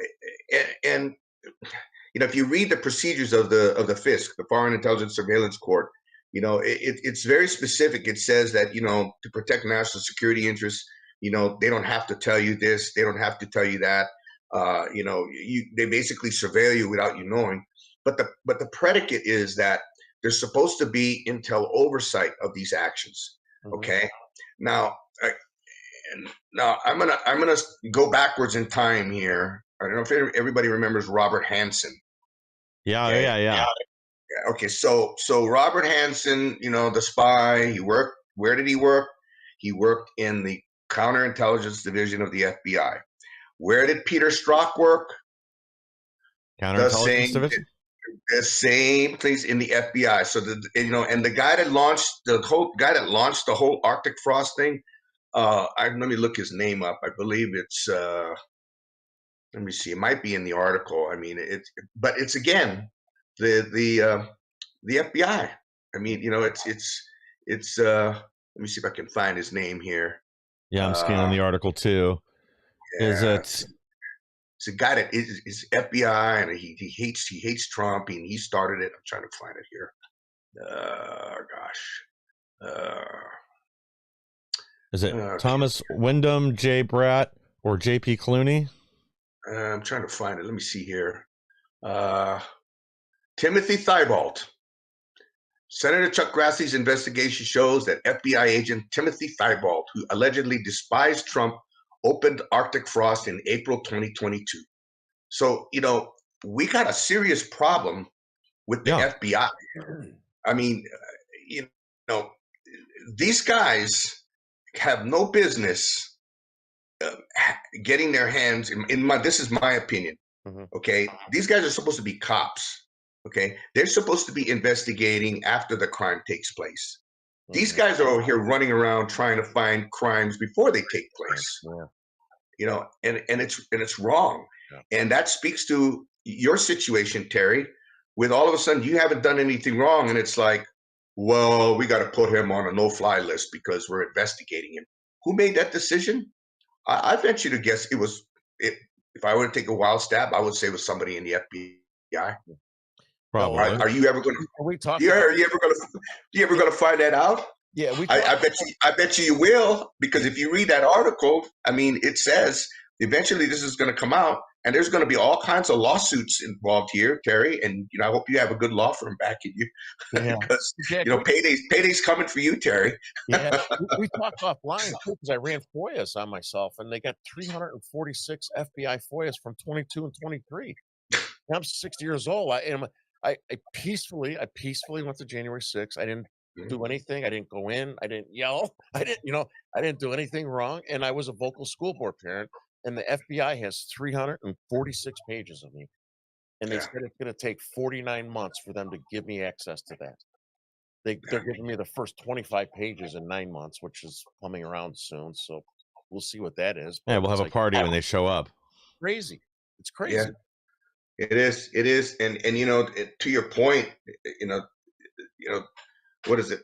Speaker 3: and if you read the procedures of the FISC, the Foreign Intelligence Surveillance Court, it's very specific. It says that to protect national security interests, they don't have to tell you this, they don't have to tell you that. They basically surveil you without you knowing. But the predicate is that there's supposed to be intel oversight of these actions. Okay, now I'm gonna go backwards in time here. I don't know if everybody remembers Robert Hansen.
Speaker 2: Yeah, okay. Yeah.
Speaker 3: Okay, so Robert Hansen, the spy, he worked. Where did he work? He worked in the counterintelligence division of the FBI. Where did Peter Strzok work?
Speaker 2: Counterintelligence division.
Speaker 3: The same place in the FBI. So and the guy that launched the whole Arctic frost thing. Let me look his name up. I believe it's. Let me see. It might be in the article. I mean, but it's again the FBI. I mean, it's. Let me see if I can find his name here.
Speaker 2: Yeah, I'm scanning the article too.
Speaker 3: Yeah,
Speaker 2: is it?
Speaker 3: It's a guy that is FBI and he hates Trump and he started it. I'm trying to find it here.
Speaker 2: Is it Thomas Wyndham, J. Bratt, or J.P. Clooney?
Speaker 3: I'm trying to find it. Let me see here. Timothy Thibault. Senator Chuck Grassley's investigation shows that FBI agent Timothy Thibault, who allegedly despised Trump, opened Arctic frost in April 2022. So, we got a serious problem with the FBI. I mean, these guys have no business getting their hands this is my opinion. Okay. These guys are supposed to be cops. Okay. They're supposed to be investigating after the crime takes place. These guys are over here running around trying to find crimes before they take place. And it's wrong. And that speaks to your situation, Terry, with all of a sudden you haven't done anything wrong. And it's like, well, we got to put him on a no-fly list because we're investigating him. Who made that decision? I venture to guess if I were to take a wild stab, I would say it was somebody in the FBI.
Speaker 2: Probably.
Speaker 3: Are you ever going to? Are you ever going to find that out?
Speaker 1: Yeah,
Speaker 3: I bet you will, because if you read that article, I mean, it says eventually this is going to come out, and there's going to be all kinds of lawsuits involved here, Terry. And I hope you have a good law firm backing you, because payday's coming for you, Terry.
Speaker 1: Yeah, we talked offline too, because I ran FOIAs on myself, and they got 346 FBI FOIAs from 22 and 23. I'm 60 years old. I peacefully went to January 6th. I didn't do anything. I didn't go in. I didn't yell. I didn't do anything wrong. And I was a vocal school board parent. And the FBI has 346 pages of me. And they said it's going to take 49 months for them to give me access to that. They're giving me the first 25 pages in 9 months, which is coming around soon. So we'll see what that is.
Speaker 2: Yeah, we'll have a party when they show up.
Speaker 1: Crazy. It's crazy.
Speaker 3: Yeah. It is. And to your point, what is it?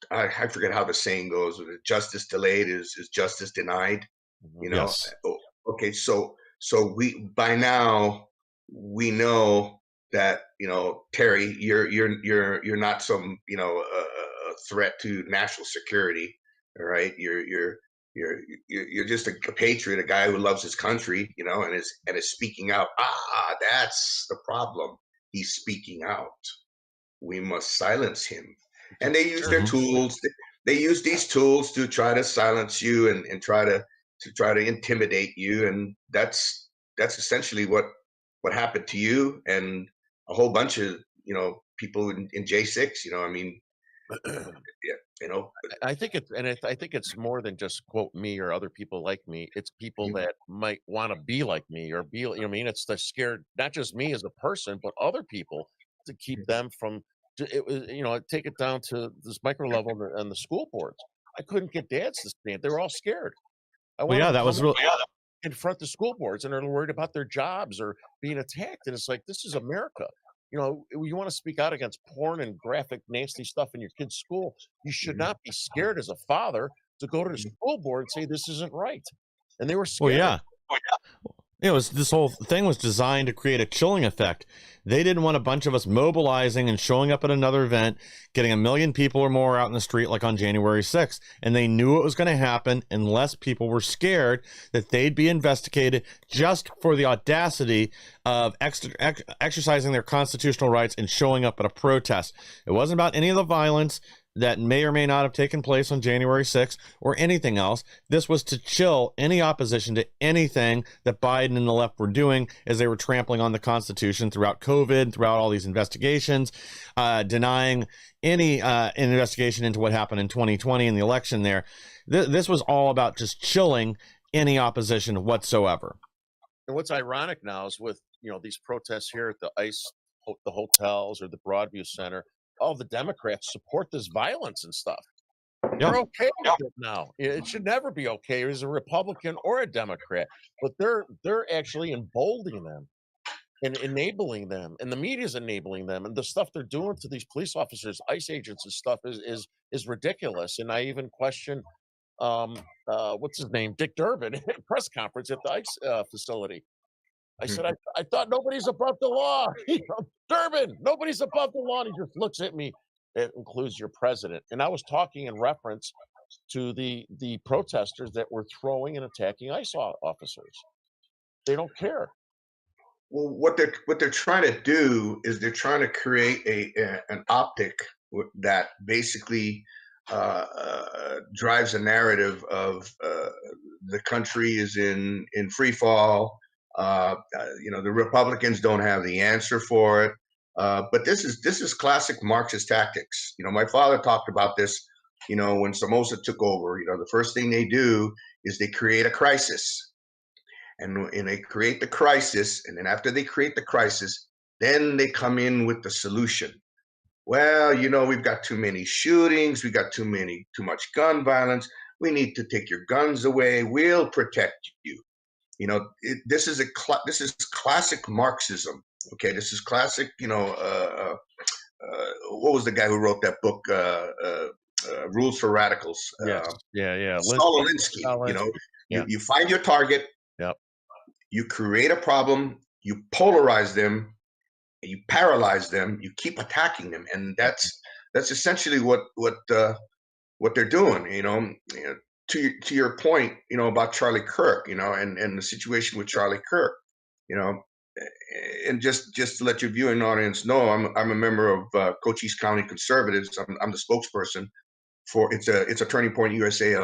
Speaker 3: I forget how the saying goes. Justice delayed is justice denied.
Speaker 2: Yes.
Speaker 3: Okay, so by now we know that Terry, you're not some a threat to national security. All right, you're just a patriot, a guy who loves his country, and is speaking out. That's the problem. He's speaking out. We must silence him. And they use their tools. They use these tools to try to silence you and try to intimidate you. And that's essentially what happened to you and a whole bunch of people in J6. I mean,
Speaker 1: I think it's more than just quote me or other people like me. It's people that might want to be like me or be. I mean, it's the scared not just me as a person, but other people to keep them from. Take it down to this micro level and the school boards. I couldn't get dads to stand. They were all scared. I
Speaker 2: Well,
Speaker 1: wanted
Speaker 2: yeah,
Speaker 1: to
Speaker 2: that
Speaker 1: come
Speaker 2: was real.
Speaker 1: confront the school boards, and they're worried about their jobs or being attacked. And it's like, this is America. You know, you want to speak out against porn and graphic, nasty stuff in your kid's school. You should
Speaker 3: Mhm.
Speaker 1: not be scared as a father to go to the
Speaker 3: Mhm.
Speaker 1: school board and say this isn't right. And they were
Speaker 2: Well,
Speaker 1: scared.
Speaker 2: yeah. It was this whole thing was designed to create a chilling effect. They didn't want a bunch of us mobilizing and showing up at another event, getting 1 million people or more out in the street like on January 6th. And they knew it was going to happen unless people were scared that they'd be investigated just for the audacity of exercising their constitutional rights and showing up at a protest. It wasn't about any of the violence that may or may not have taken place on January 6th or anything else. This was to chill any opposition to anything that Biden and the left were doing as they were trampling on the Constitution throughout COVID, throughout all these investigations, denying any investigation into what happened in 2020 in the election there. This was all about just chilling any opposition whatsoever.
Speaker 1: And what's ironic now is with, these protests here at the the hotels or the Broadview Center, all the Democrats support this violence and stuff. They're okay with it now. It should never be okay as a Republican or a Democrat, but they're actually emboldening them and enabling them, and the media's enabling them, and the stuff they're doing to these police officers, ICE agents, and stuff is ridiculous. And I even question, what's his name, Dick Durbin, at a press conference at the ICE facility. I said, I thought nobody's above the law. Durbin, nobody's above the law. And he just looks at me. It includes your president. And I was talking in reference to the protesters that were throwing and attacking ICE officers. They don't care.
Speaker 3: Well, what they're trying to do is they're trying to create an optic that basically drives a narrative of the country is in free fall. The Republicans don't have the answer for it. But this is classic Marxist tactics. My father talked about this. When Somoza took over, the first thing they do is they create a crisis. And they create the crisis, and then after they create the crisis, then they come in with the solution. Well, we've got too many shootings, we got too much gun violence. We need to take your guns away. We'll protect you. This is classic Marxism. Okay, this is classic. What was the guy who wrote that book, Rules for Radicals?
Speaker 1: Yes. Yeah.
Speaker 3: Saul Alinsky. You find your target.
Speaker 1: Yep.
Speaker 3: You create a problem, you polarize them, you paralyze them, you keep attacking them, and that's essentially what they're doing. To your point, about Charlie Kirk, and the situation with Charlie Kirk, and just to let your viewing audience know, I'm a member of Cochise County Conservatives. I'm the spokesperson for it's a Turning Point USA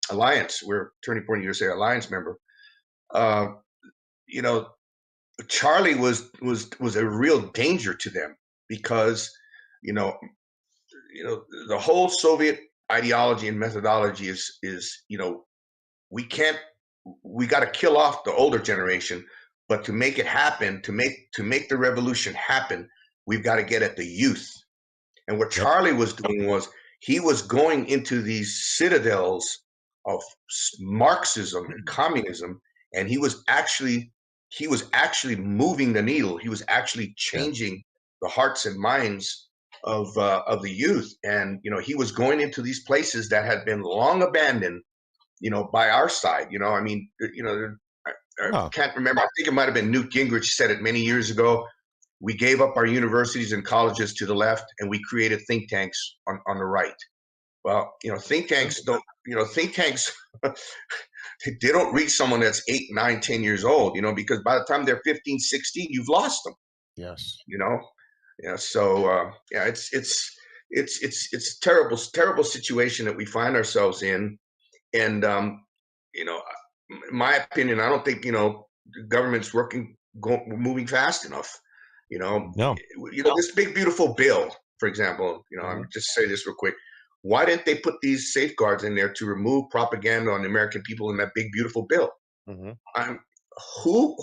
Speaker 3: Alliance. We're a Turning Point USA Alliance member. Charlie was a real danger to them because, the whole Soviet ideology and methodology is we got to kill off the older generation, but to make it happen, to make the revolution happen, we've got to get at the youth. And what Charlie was doing was he was going into these citadels of Marxism and communism, and he was actually moving the needle. He was actually changing the hearts and minds of the youth. And he was going into these places that had been long abandoned, by our side. I can't remember. I think it might have been Newt Gingrich said it many years ago. We gave up our universities and colleges to the left, and we created think tanks on the right. Well, think tanks don't. Think tanks. They don't reach someone that's 8, 9, 10 years old, because by the time they're 15, 16, you've lost them.
Speaker 1: Yes.
Speaker 3: So it's terrible situation that we find ourselves in. And, in my opinion, I don't think, the government's moving fast enough.
Speaker 2: No.
Speaker 3: This big, beautiful bill, for example, I'm just say this real quick. Why didn't they put these safeguards in there to remove propaganda on the American people in that big, beautiful bill?
Speaker 1: Mm-hmm.
Speaker 3: Who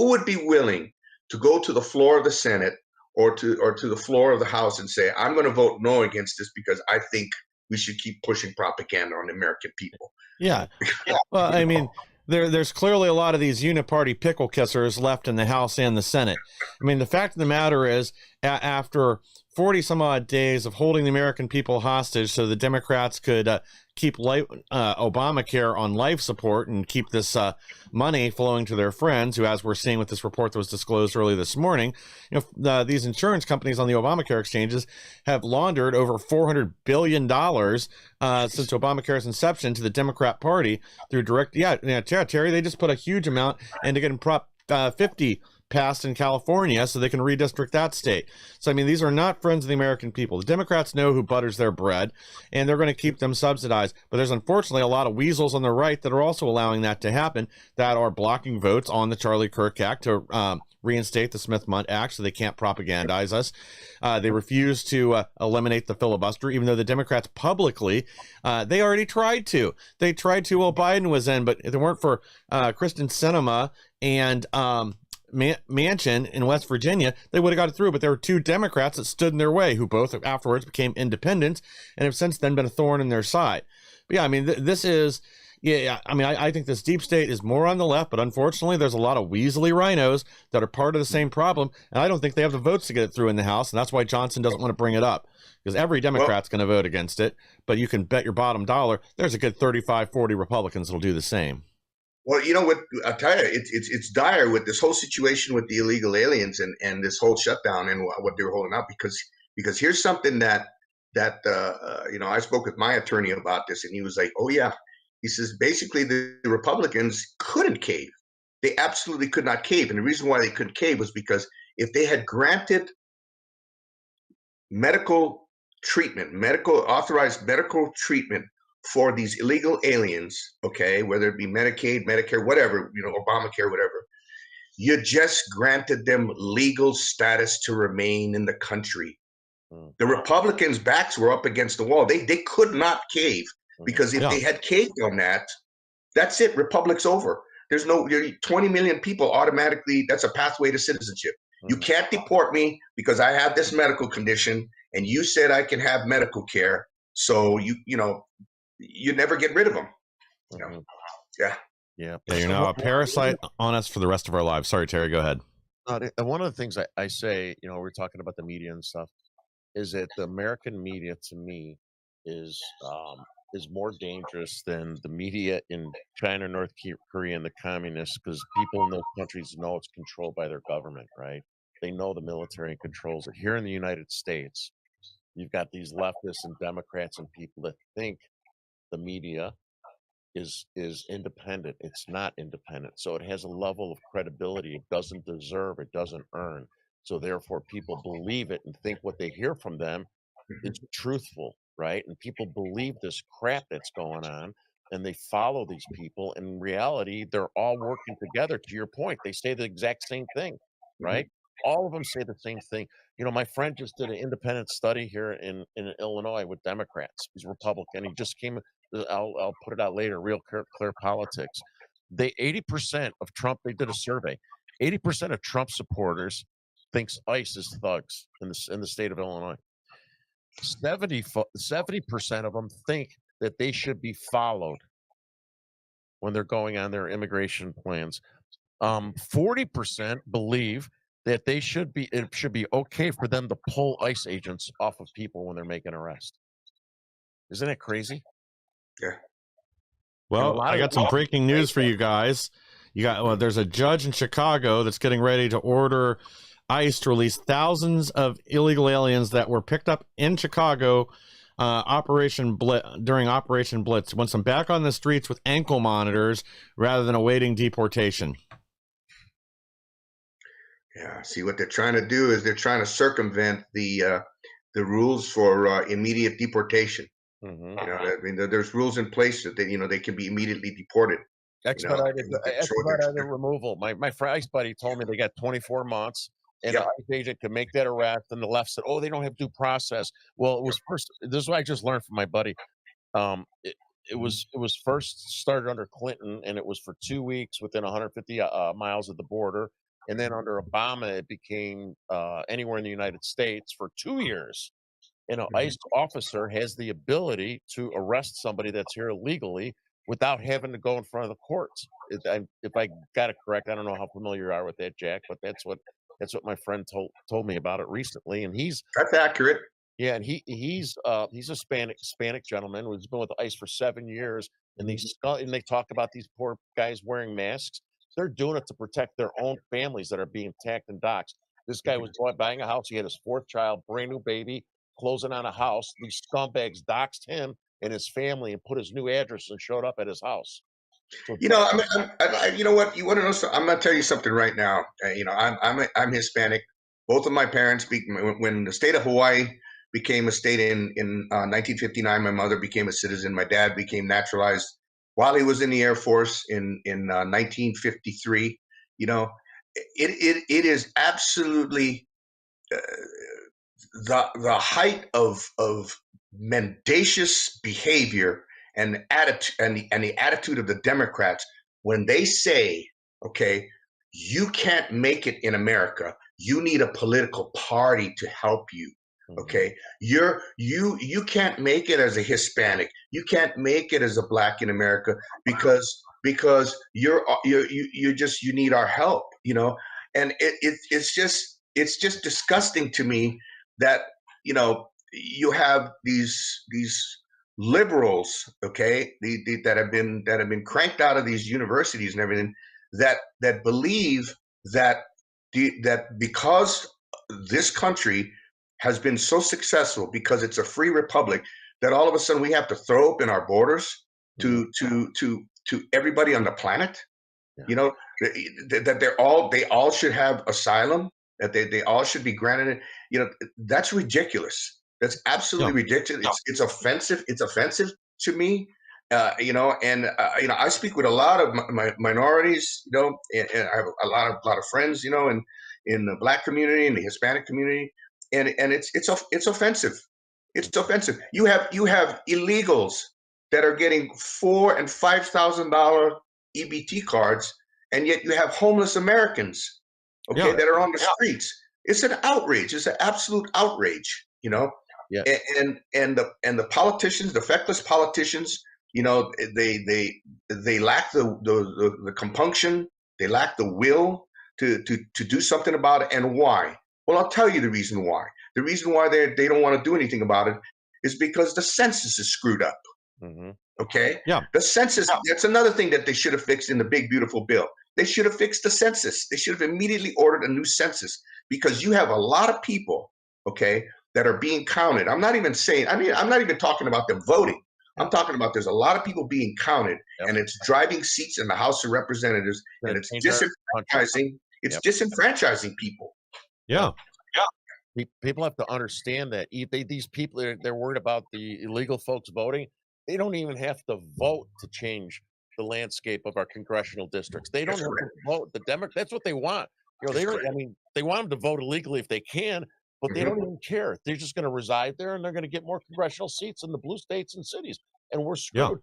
Speaker 3: would be willing to go to the floor of the Senate or to the floor of the House and say, I'm going to vote no against this because I think we should keep pushing propaganda on the American people.
Speaker 2: Yeah. Well, I mean, there's clearly a lot of these uniparty pickle kissers left in the House and the Senate. I mean, the fact of the matter is, after 40 some odd days of holding the American people hostage so the Democrats could keep Obamacare on life support and keep this money flowing to their friends, who, as we're seeing with this report that was disclosed early this morning, these insurance companies on the Obamacare exchanges have laundered over $400 billion since Obamacare's inception to the Democrat Party through direct. Yeah, Terry, they just put a huge amount into getting Prop 50 passed in California so they can redistrict that state. So, I mean, these are not friends of the American people. The Democrats know who butters their bread, and they're going to keep them subsidized. But there's unfortunately a lot of weasels on the right that are also allowing that to happen, that are blocking votes on the Charlie Kirk Act to reinstate the Smith-Mundt Act so they can't propagandize us. They refuse to eliminate the filibuster, even though the Democrats publicly, they already tried to. They tried to while Biden was in, but if it weren't for Kristen Sinema and Manchin in West Virginia, they would have got it through. But there were two Democrats that stood in their way, who both afterwards became independents and have since then been a thorn in their side. But yeah, I mean, this is, I mean, I think this deep state is more on the left, but unfortunately, there's a lot of weaselly rhinos that are part of the same problem, and I don't think they have the votes to get it through in the House, and that's why Johnson doesn't want to bring it up, because every Democrat's going to vote against it, but you can bet your bottom dollar there's a good 35, 40 Republicans that'll do the same.
Speaker 3: Well, you know what? I'll tell you, it's dire with this whole situation with the illegal aliens and this whole shutdown and what they're holding up, because here's something that I spoke with my attorney about this, and he was like, "Oh yeah," he says, basically the Republicans couldn't cave. They absolutely could not cave, and the reason why they couldn't cave was because if they had granted authorized medical treatment for these illegal aliens, okay, whether it be Medicaid, Medicare, whatever, Obamacare, whatever, you just granted them legal status to remain in the country. The Republicans' backs were up against the wall. They could not cave, because if they had caved on that, that's it. Republic's over. There's 20 million people automatically. That's a pathway to citizenship. You can't deport me because I have this medical condition, and you said I can have medical care. So you never get rid of them. Yeah.
Speaker 2: You're now a parasite on us for the rest of our lives. Sorry, Terry, go ahead.
Speaker 1: One of the things I say, we're talking about the media and stuff, is that the American media, to me, is more dangerous than the media in China, North Korea, and the communists, because people in those countries know it's controlled by their government, right? They know the military controls it. Here in the United States, you've got these leftists and Democrats and people that think the media is independent. It's not independent. So it has a level of credibility it doesn't deserve, it doesn't earn. So therefore people believe it and think what they hear from them is truthful, right? And people believe this crap that's going on, and they follow these people. In reality, they're all working together. To your point, they say the exact same thing, right? All of them say the same thing. My friend just did an independent study here in Illinois with Democrats. He's Republican. He just came. I'll put it out later. Real clear politics. 80% of Trump. They did a survey. 80% of Trump supporters thinks ICE is thugs in the state of Illinois. 70% of them think that they should be followed when they're going on their immigration plans. 40% believe that it should be okay for them to pull ICE agents off of people when they're making arrests. Isn't it crazy?
Speaker 3: Yeah.
Speaker 2: Well, I got some breaking news for you guys. There's a judge in Chicago that's getting ready to order ICE to release thousands of illegal aliens that were picked up in Chicago during Operation Blitz. Wants them back on the streets with ankle monitors rather than awaiting deportation.
Speaker 3: Yeah, see, what they're trying to do is they're trying to circumvent the rules for immediate deportation. There's rules in place that they can be immediately deported.
Speaker 1: Expedited removal. My ICE buddy told me they got 24 months, and the ICE agent could make that arrest, and the left said, "Oh, they don't have due process." Well, it was first. This is what I just learned from my buddy. It was first started under Clinton, and it was for 2 weeks within 150 miles of the border. And then under Obama, it became anywhere in the United States for 2 years. and an
Speaker 3: Mhm.
Speaker 1: ICE officer has the ability to arrest somebody that's here illegally without having to go in front of the courts. If I got it correct, I don't know how familiar you are with that, Jack, but that's what my friend told me about it recently, and
Speaker 3: That's accurate.
Speaker 1: yeah, and he's a Hispanic gentleman who's been with ICE for 7 years, and and they talk about these poor guys wearing masks. They're doing it to protect their own families that are being attacked and doxxed. This guy was buying a house. He had his 4th child, brand new baby, closing on a house. These scumbags doxed him and his family and put his new address and showed up at his house. So
Speaker 3: You know, you know what? You want to know? I'm going to tell you something right now. You know, I'm Hispanic. Both of my parents speak. When the state of Hawaii became a state in 1959, my mother became a citizen. My dad became naturalized while he was in the Air Force in 1953. You know, it is absolutely uh, the height of mendacious behavior and attitude and the attitude of the Democrats when they say, okay, you can't make it in America. You need a political party to help you.
Speaker 1: mhm,
Speaker 3: Okay, you can't make it as a Hispanic. You can't make it as a black in America because you need our help. You know, and it's just disgusting to me that you have these liberals, okay, that have been cranked out of these universities and everything, that believe that that because this country has been so successful because it's a free republic, that all of a sudden we have to throw open our borders
Speaker 1: mhm,
Speaker 3: to everybody on the planet.
Speaker 1: yeah,
Speaker 3: You know, that they all should have asylum, that they all should be granted it. You know, that's ridiculous. That's absolutely
Speaker 2: No.
Speaker 3: ridiculous. It's offensive. It's offensive to me. You know, and I speak with a lot of my minorities. You know, and I have a lot of friends. You know, in the black community and the Hispanic community, and it's offensive. It's
Speaker 1: mhm,
Speaker 3: offensive. You have illegals that are getting $4,000 and $5,000 EBT cards, and yet you have homeless Americans, okay,
Speaker 2: Yeah.
Speaker 3: that are on the streets. It's an outrage. It's an absolute outrage, you know.
Speaker 1: yeah,
Speaker 3: And the politicians, the feckless politicians, you know, they lack the compunction, they lack the will to do something about it. And why? Well, I'll tell you the reason why. The reason why they don't want to do anything about it is because the census is screwed up.
Speaker 1: mhm,
Speaker 3: Okay,
Speaker 2: Yeah.
Speaker 3: the census. That's another thing that they should have fixed in the big beautiful bill. They should have fixed the census. They should have immediately ordered a new census, because you have a lot of people, okay, that are being counted. I'm not even saying. I mean, I'm not even talking about them voting. I'm
Speaker 1: yeah,
Speaker 3: talking about there's a lot of people being counted,
Speaker 1: yep.
Speaker 3: and it's driving seats in the House of Representatives, and
Speaker 1: Gonna
Speaker 3: it's
Speaker 1: change our country.
Speaker 3: disenfranchising. It's
Speaker 1: Yep,
Speaker 3: disenfranchising people.
Speaker 1: yep.
Speaker 2: Yeah.
Speaker 1: People have to understand that these people they're worried about the illegal folks voting. They don't even have to vote to change the landscape of our congressional districts. They don't
Speaker 3: That's
Speaker 1: have to
Speaker 3: correct.
Speaker 1: vote. The Democrats, that's what they want. They
Speaker 3: That's
Speaker 1: don't.
Speaker 3: correct.
Speaker 1: I mean, they want them to vote illegally if they can, but they don't
Speaker 3: Hmm.
Speaker 1: even care. They're just going to reside there, and they're going to get more congressional seats in the blue states and cities, and we're
Speaker 2: Yeah.
Speaker 1: screwed.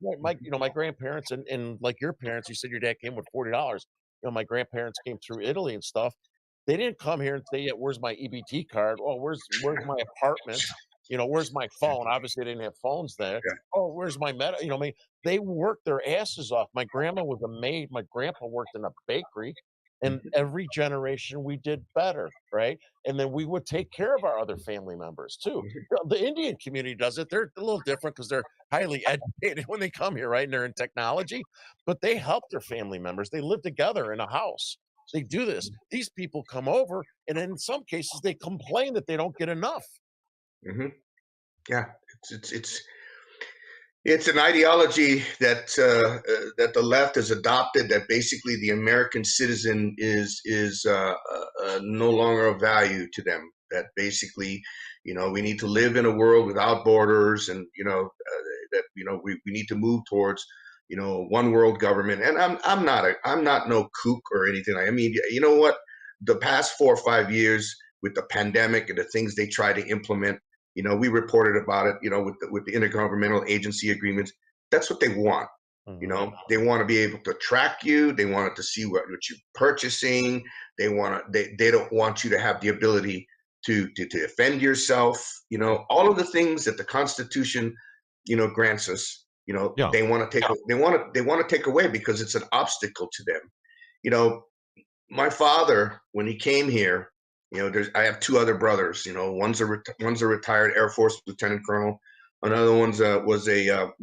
Speaker 1: My grandparents and like your parents. You said your dad came with $40. My grandparents came through Italy and stuff. They didn't come here and say, "Yeah, where's my EBT card? Oh, where's my apartment? Where's my phone?" Obviously, they didn't have phones there.
Speaker 3: Yeah.
Speaker 1: "Oh, where's my I mean, they worked their asses off. My grandma was a maid. My grandpa worked in a bakery, and
Speaker 3: Mhm.
Speaker 1: every generation we did better, right? And then we would take care of our other family members too.
Speaker 3: Mhm.
Speaker 1: The Indian community does it. They're a little different because they're highly educated when they come here, right? And they're in technology, but they help their family members. They live together in a house. They do this. These people come over, and in some cases, they complain that they don't get enough.
Speaker 3: Mhm. Yeah. It's an ideology that the left has adopted. That basically the American citizen is no longer of value to them. That basically, we need to live in a world without borders, and that we need to move towards one world government. And I'm not no kook or anything. I mean, you know what? The past 4 or 5 years with the pandemic and the things they try to implement, we reported about it, with the intergovernmental agency agreements. That's what they want.
Speaker 1: Mhm.
Speaker 3: They want to be able to track you. They want to see what you're purchasing. They don't want you to have the ability to defend yourself. All of the things that the Constitution, grants us.
Speaker 2: Yeah.
Speaker 3: They want to take they want to take away because it's an obstacle to them. You know, my father, when he came here, I have two other brothers. One's a retired Air Force lieutenant colonel. Another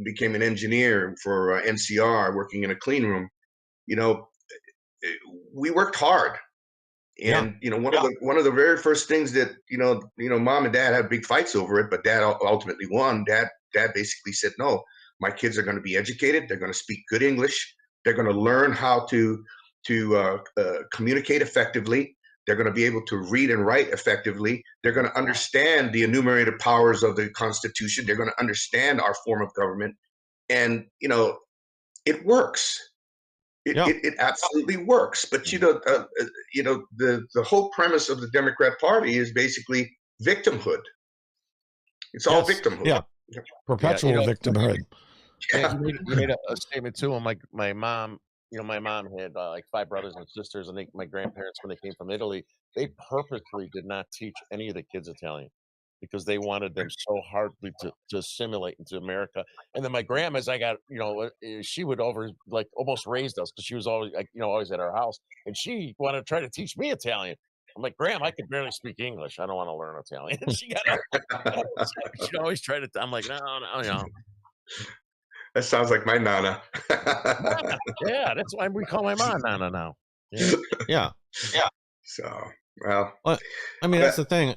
Speaker 3: became an engineer for NCR, working in a clean room. You know, we worked hard, and one of the very first things that mom and dad had big fights over it, but dad ultimately won. Dad basically said, no, my kids are going to be educated. They're going to speak good English. They're going to learn how to communicate effectively. They're going to be able to read and write effectively. They're going to understand the enumerated powers of the Constitution. They're going to understand our form of government, and it works. It absolutely works. But the whole premise of the Democrat Party is basically victimhood. It's all victimhood.
Speaker 2: Yeah, perpetual victimhood.
Speaker 1: Yeah, you made a statement too. And my mom, my mom had like 5 brothers and sisters, and my grandparents, when they came from Italy, they purposely did not teach any of the kids Italian because they wanted them so hardly to assimilate into America. And then my grandma, as I got, she would like almost raised us because she was always like, always at our house, and she wanted to try to teach me Italian. I'm like, Graham, I could barely speak English. I don't want to learn Italian. And she always tried to. I'm like, no.
Speaker 3: That sounds like my nana.
Speaker 1: Yeah, that's why we call my mom Nana now.
Speaker 2: Yeah.
Speaker 3: So, well,
Speaker 2: I mean, that's the thing.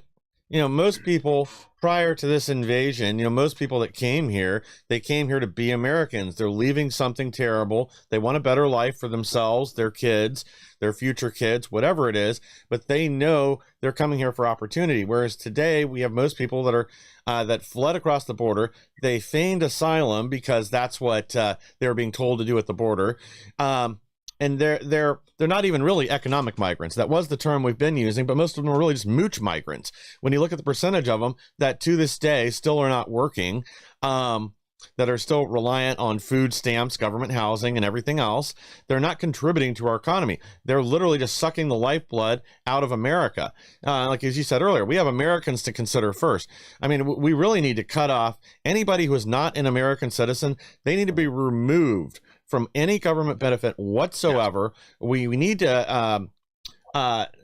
Speaker 2: Most people prior to this invasion, most people that came here, they came here to be Americans. They're leaving something terrible. They want a better life for themselves, their kids, their future kids, whatever it is. But they know they're coming here for opportunity. Whereas today we have most people that are that fled across the border. They feigned asylum because that's what they were being told to do at the border. And they're not even really economic migrants. That was the term we've been using, but most of them are really just mooch migrants. When you look at the percentage of them that to this day still are not working, that are still reliant on food stamps, government housing, and everything else, they're not contributing to our economy. They're literally just sucking the lifeblood out of America. Like as you said earlier, we have Americans to consider first. I mean, we really need to cut off anybody who is not an American citizen. They need to be removed from any government benefit whatsoever. We need to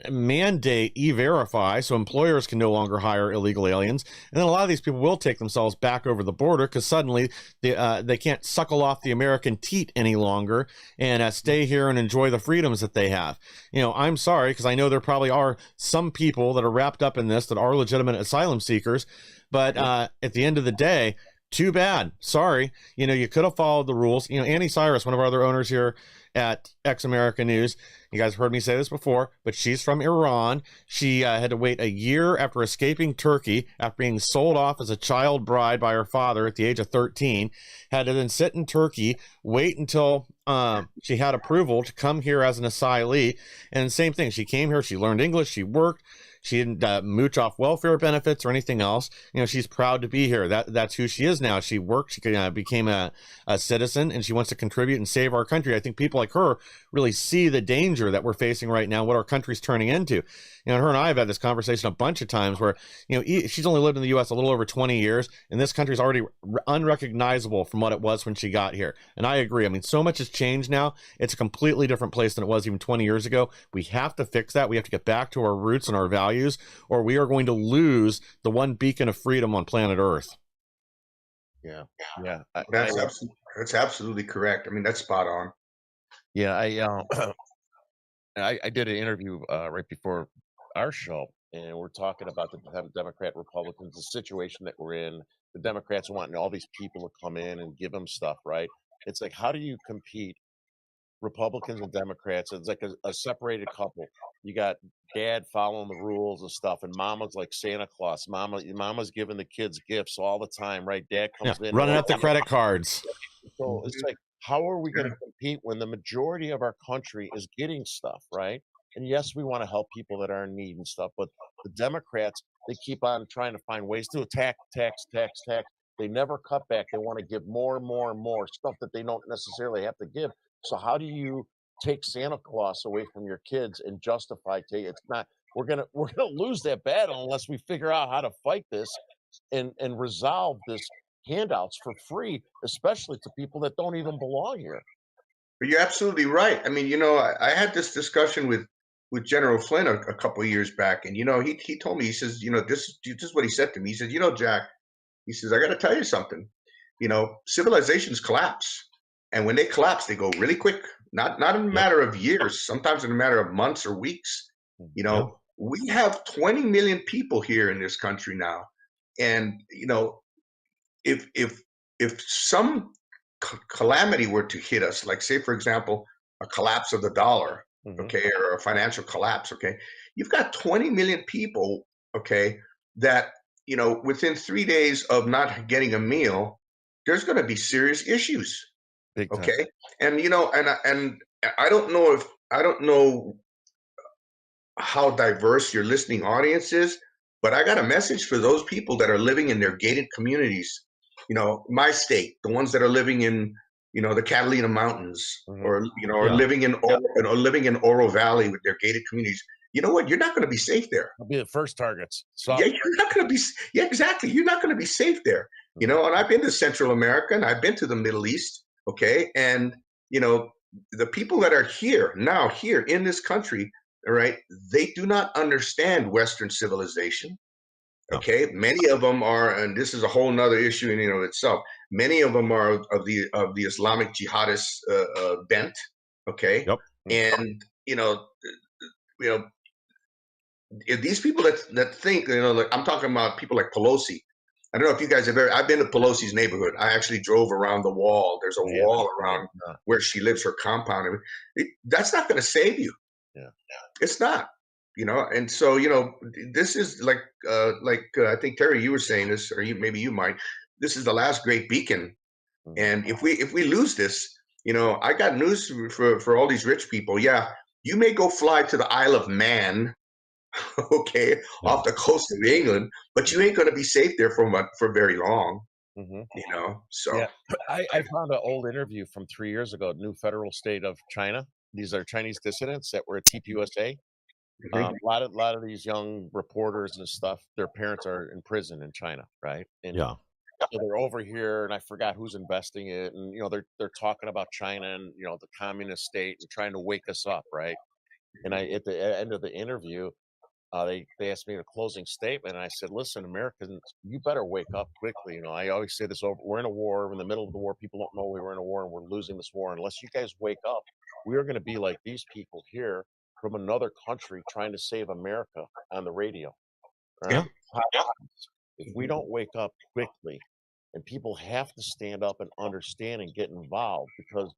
Speaker 2: mandate E-Verify so employers can no longer hire illegal aliens. And then a lot of these people will take themselves back over the border because suddenly they can't suckle off the American teat any longer and stay here and enjoy the freedoms that they have. I'm sorry, because I know there probably are some people that are wrapped up in this that are legitimate asylum seekers. But at the end of the day, too bad. Sorry. You could have followed the rules. Annie Cyrus, one of our other owners here at Ex America News, you guys heard me say this before, but she's from Iran. She had to wait a year after escaping Turkey, after being sold off as a child bride by her father at the age of 13, had to then sit in Turkey, wait until she had approval to come here as an asylee. And same thing. She came here, she learned English, she worked. She didn't mooch off welfare benefits or anything else. She's proud to be here. That's who she is now. She worked. She became a citizen, and she wants to contribute and save our country. I think people like her really see the danger that we're facing right now, what our country's turning into. Her and I have had this conversation a bunch of times where, she's only lived in the U.S. a little over 20 years, and this country's already unrecognizable from what it was when she got here. And I agree. I mean, so much has changed now. It's a completely different place than it was even 20 years ago. We have to fix that. We have to get back to our roots and our values, or we are going to lose the one beacon of freedom on planet Earth.
Speaker 1: Yeah.
Speaker 3: That's absolutely correct. I mean, that's spot on.
Speaker 1: Yeah, I did an interview right before our show, and we're talking about the Democrat Republicans, the situation that we're in. The Democrats wanting all these people to come in and give them stuff, right? It's like, how do you compete? Republicans and Democrats, it's like a separated couple. You got dad following the rules and stuff, and mama's like Santa Claus. Mama's giving the kids gifts all the time, right? Dad comes in
Speaker 2: running up the credit cards.
Speaker 1: So it's like, how are we going to compete when the majority of our country is getting stuff, right? And yes, we want to help people that are in need and stuff, but the Democrats, they keep on trying to find ways to attack, tax. They never cut back. They want to give more and more and more stuff that they don't necessarily have to give. So how do you take Santa Claus away from your kids and justify it's not we're gonna lose that battle unless we figure out how to fight this and resolve this handouts for free, especially to people that don't even belong here.
Speaker 3: But you're absolutely right. I mean, I had this discussion with General Flynn a couple of years back, and he told me, he says, this is what he said to me. He said, Jack, he says, I got to tell you something. Civilizations collapse, and when they collapse, they go really quick. Not in a matter of years, sometimes in a matter of months or weeks.
Speaker 2: Yeah.
Speaker 3: We have 20 million people here in this country now, and if some calamity were to hit us, like say for example, a collapse of the dollar, okay, or a financial collapse, okay, you've got 20 million people, okay, that within 3 days of not getting a meal, there's going to be serious issues.
Speaker 1: Big time.
Speaker 3: Okay, and and I don't know how diverse your listening audience is, but I got a message for those people that are living in their gated communities. My state, the ones that are living in, the Catalina Mountains, or or living in Oro Valley with their gated communities. You know what? You're not going to be safe there.
Speaker 1: I'll be the first targets.
Speaker 3: Yeah, you're not going to be. Yeah, exactly. You're not going to be safe there. And I've been to Central America and I've been to the Middle East. Okay, and the people that are here now, here in this country, all right, they do not understand Western civilization. Okay, many of them are, and this is a whole nother issue in itself. Many of them are of the Islamic jihadist bent. Okay, and these people that think, like I'm talking about people like Pelosi. I don't know if you guys have ever. I've been to Pelosi's neighborhood. I actually drove around the wall. There's a wall around where she lives, her compound. That's not going to save you.
Speaker 1: Yeah,
Speaker 3: it's not. And so this is like I think Terry, you were saying this, or maybe you might. This is the last great beacon, and if we lose this, I got news for all these rich people. Yeah, you may go fly to the Isle of Man, okay, off the coast of England, but you ain't going to be safe there for very long. So
Speaker 1: yeah. I found an old interview from 3 years ago, new federal state of China. These are Chinese dissidents that were at TPUSA. A lot of these young reporters and stuff, their parents are in prison in China, right? And so they're over here, and I forgot who's investing it, and they're talking about China and the communist state and trying to wake us up, right? And at the end of the interview, they asked me a closing statement, and I said, "Listen, Americans, you better wake up quickly." I always say this: we're in a war, we're in the middle of the war. People don't know we're in a war, and we're losing this war. Unless you guys wake up, we are going to be like these people here from another country trying to save America on the radio. Right? If we don't wake up quickly, and people have to stand up and understand and get involved, because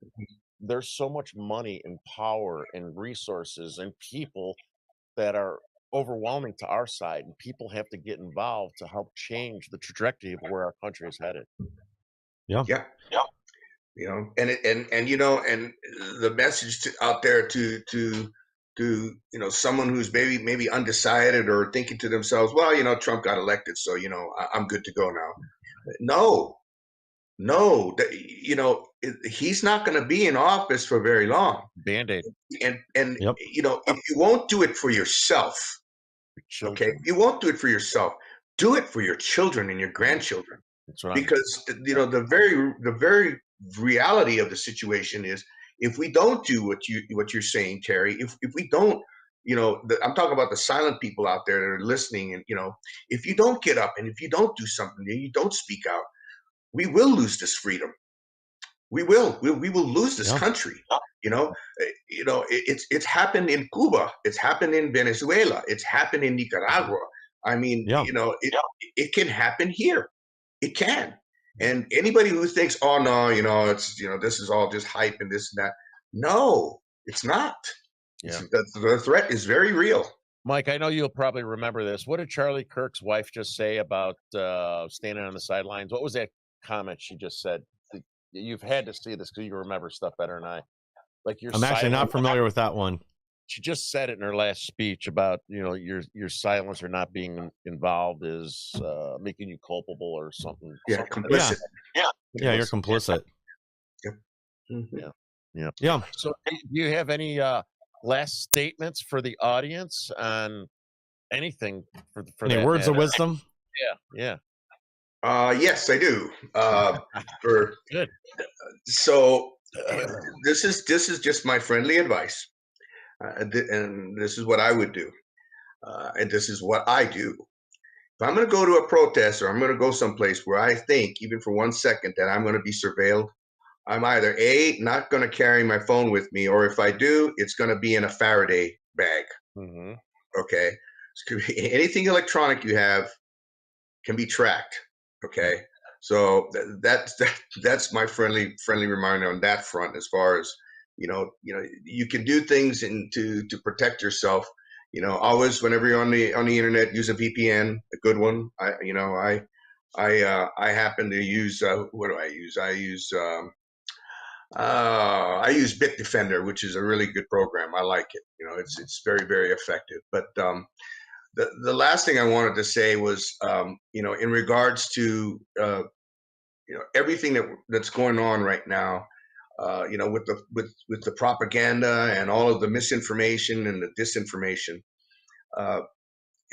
Speaker 1: there's so much money and power and resources and people that are overwhelming to our side, and people have to get involved to help change the trajectory of where our country is headed.
Speaker 3: And the message out there to someone who's maybe undecided or thinking to themselves, well, Trump got elected, so I'm good to go now. No, he's not going to be in office for very long.
Speaker 1: Band-Aid.
Speaker 3: And if you won't do it for yourself, okay, you won't do it for yourself, do it for your children and your grandchildren.
Speaker 1: That's right.
Speaker 3: Because the very reality of the situation is, if we don't do what you're saying, Terry, if we don't, I'm talking about the silent people out there that are listening, and if you don't get up and if you don't do something and you don't speak out, we will lose this freedom. We will lose this country. It's happened in Cuba. It's happened in Venezuela. It's happened in Nicaragua. I mean, it can happen here. It can. And anybody who thinks, oh no, it's this is all just hype and this and that. No, it's not.
Speaker 1: Yeah.
Speaker 3: The threat is very real.
Speaker 1: Mike, I know you'll probably remember this. What did Charlie Kirk's wife just say about standing on the sidelines? What was that comment she just said? You've had to see this because you remember stuff better than I.
Speaker 2: I'm actually not familiar with that one.
Speaker 1: She just said it in her last speech about your silence or not being involved is making you culpable or something.
Speaker 3: Yeah, complicit.
Speaker 2: Yeah, you're complicit.
Speaker 1: Yeah. So, do you have any last statements for the audience on anything for
Speaker 2: Any
Speaker 1: that
Speaker 2: words of
Speaker 1: matter.
Speaker 2: wisdom?
Speaker 1: Yeah.
Speaker 3: Yes, I do. For
Speaker 1: Good.
Speaker 3: so this is just my friendly advice, and this is what I would do, and this is what I do. If I'm going to go to a protest or I'm going to go someplace where I think, even for 1 second, that I'm going to be surveilled, I'm either not going to carry my phone with me, or if I do, it's going to be in a Faraday bag.
Speaker 1: Mm-hmm.
Speaker 3: Okay, anything electronic you have can be tracked. Okay, so that's my friendly reminder on that front. As far as you can do things to protect yourself. Always, whenever you're on the internet, use a VPN, a good one. I happen to use what do I use? I use Bitdefender, which is a really good program. I like it. It's very, very effective. But the last thing I wanted to say was, in regards to everything that's going on right now, with the propaganda and all of the misinformation and the disinformation,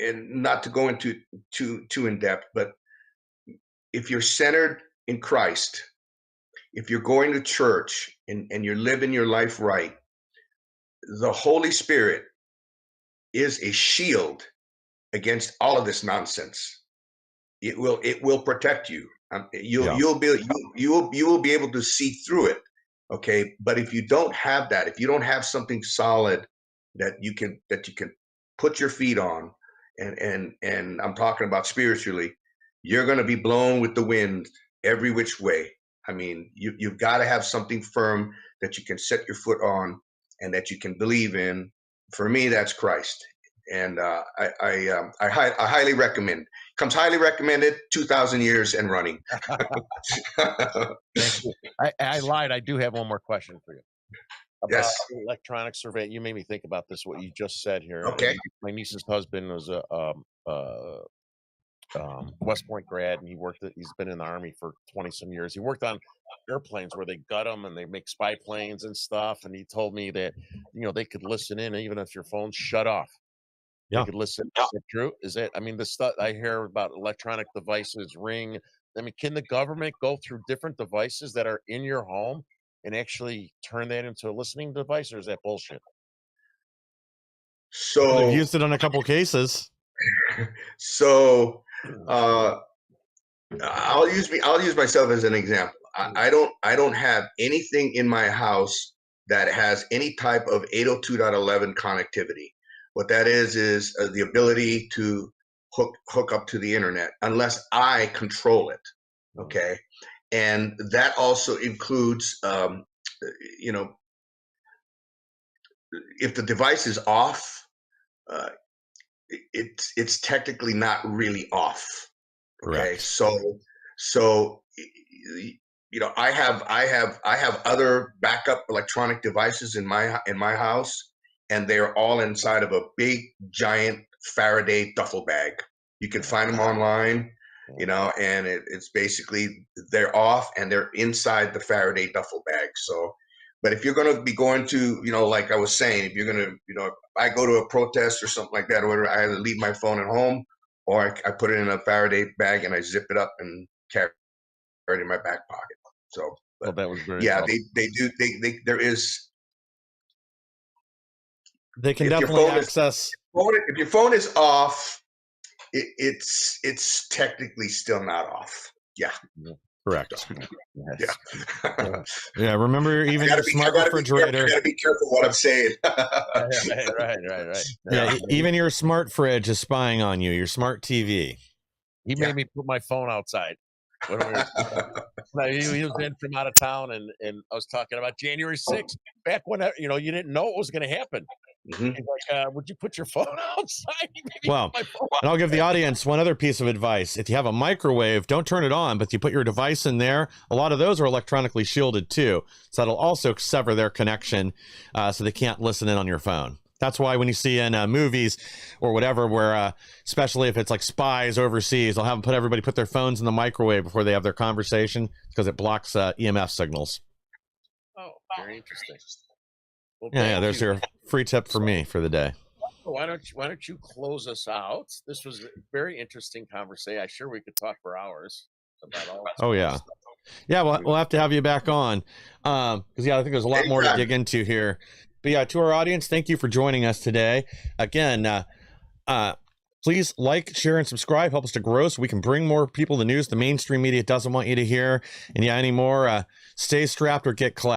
Speaker 3: and not to go into too in depth, but if you're centered in Christ, if you're going to church and you're living your life right, the Holy Spirit is a shield against all of this nonsense. It will protect you. You'll be able to see through it. Okay, but if you don't have that, if you don't have something solid that you can put your feet on, and I'm talking about spiritually, you're going to be blown with the wind every which way. I mean, you've got to have something firm that you can set your foot on and that you can believe in. For me, that's Christ, and I highly recommend. Comes highly recommended. 2,000 years and running.
Speaker 1: Thank you. I lied. I do have one more question for you about
Speaker 3: Yes.
Speaker 1: electronic surveillance. You made me think about this. What you just said here.
Speaker 3: Okay.
Speaker 1: My niece's husband was a West Point grad, and he's been in the Army for 20 some years. He worked on airplanes where they gut them and they make spy planes and stuff. And he told me that they could listen in even if your phone's shut off.
Speaker 2: Yeah.
Speaker 1: They could listen. Is it true? Is it? I mean, the stuff I hear about electronic devices, Ring. I mean, can the government go through different devices that are in your home and actually turn that into a listening device, or is that bullshit?
Speaker 3: So
Speaker 2: They've used it on a couple cases.
Speaker 3: So I'll use myself as an example. I don't have anything in my house that has any type of 802.11 connectivity. What that is the ability to hook up to the internet, unless I control it. Okay, and that also includes, if the device is off, it's technically not really off. Okay,
Speaker 2: Correct.
Speaker 3: so I have other backup electronic devices in my house, and they're all inside of a big giant Faraday duffel bag. You can find them online, and it's basically they're off and they're inside the Faraday duffel bag. So, but if you're going to be going to, like I was saying, if you're going to, if I go to a protest or something like that, or whatever, I either leave my phone at home or I put it in a Faraday bag and I zip it up and carry it in my back pocket. So, but,
Speaker 1: that was very
Speaker 3: there is.
Speaker 2: They can definitely access.
Speaker 3: If your phone is off, it's technically still not off. Yeah.
Speaker 2: Correct.
Speaker 3: Yes.
Speaker 2: Yeah. Remember, even your smart refrigerator.
Speaker 3: I gotta be careful what I'm saying.
Speaker 1: Right.
Speaker 2: Yeah. Even your smart fridge is spying on you. Your smart TV.
Speaker 1: He made me put my phone outside. He was in from out of town, and I was talking about January 6th, back when you didn't know what was going to happen.
Speaker 3: Mm-hmm.
Speaker 1: He's like, would you put your phone outside?
Speaker 2: Well, and I'll give the audience one other piece of advice. If you have a microwave, don't turn it on, but you put your device in there. A lot of those are electronically shielded too. So that'll also sever their connection, so they can't listen in on your phone. That's why when you see in movies or whatever, where especially if it's like spies overseas, they'll have them everybody put their phones in the microwave before they have their conversation, because it blocks EMF signals.
Speaker 1: Oh, very interesting. Well,
Speaker 2: yeah, there's your free tip for me for the day.
Speaker 1: Why don't you close us out? This was a very interesting conversation. I'm sure we could talk for hours about all.
Speaker 2: Oh yeah.
Speaker 1: Stuff.
Speaker 2: Yeah, we'll have to have you back on. Because yeah, I think there's a lot more to dig into here. But yeah, to our audience, thank you for joining us today. Again, please like, share, and subscribe. Help us to grow so we can bring more people the news the mainstream media doesn't want you to hear. And yeah, anymore, stay strapped or get clapped.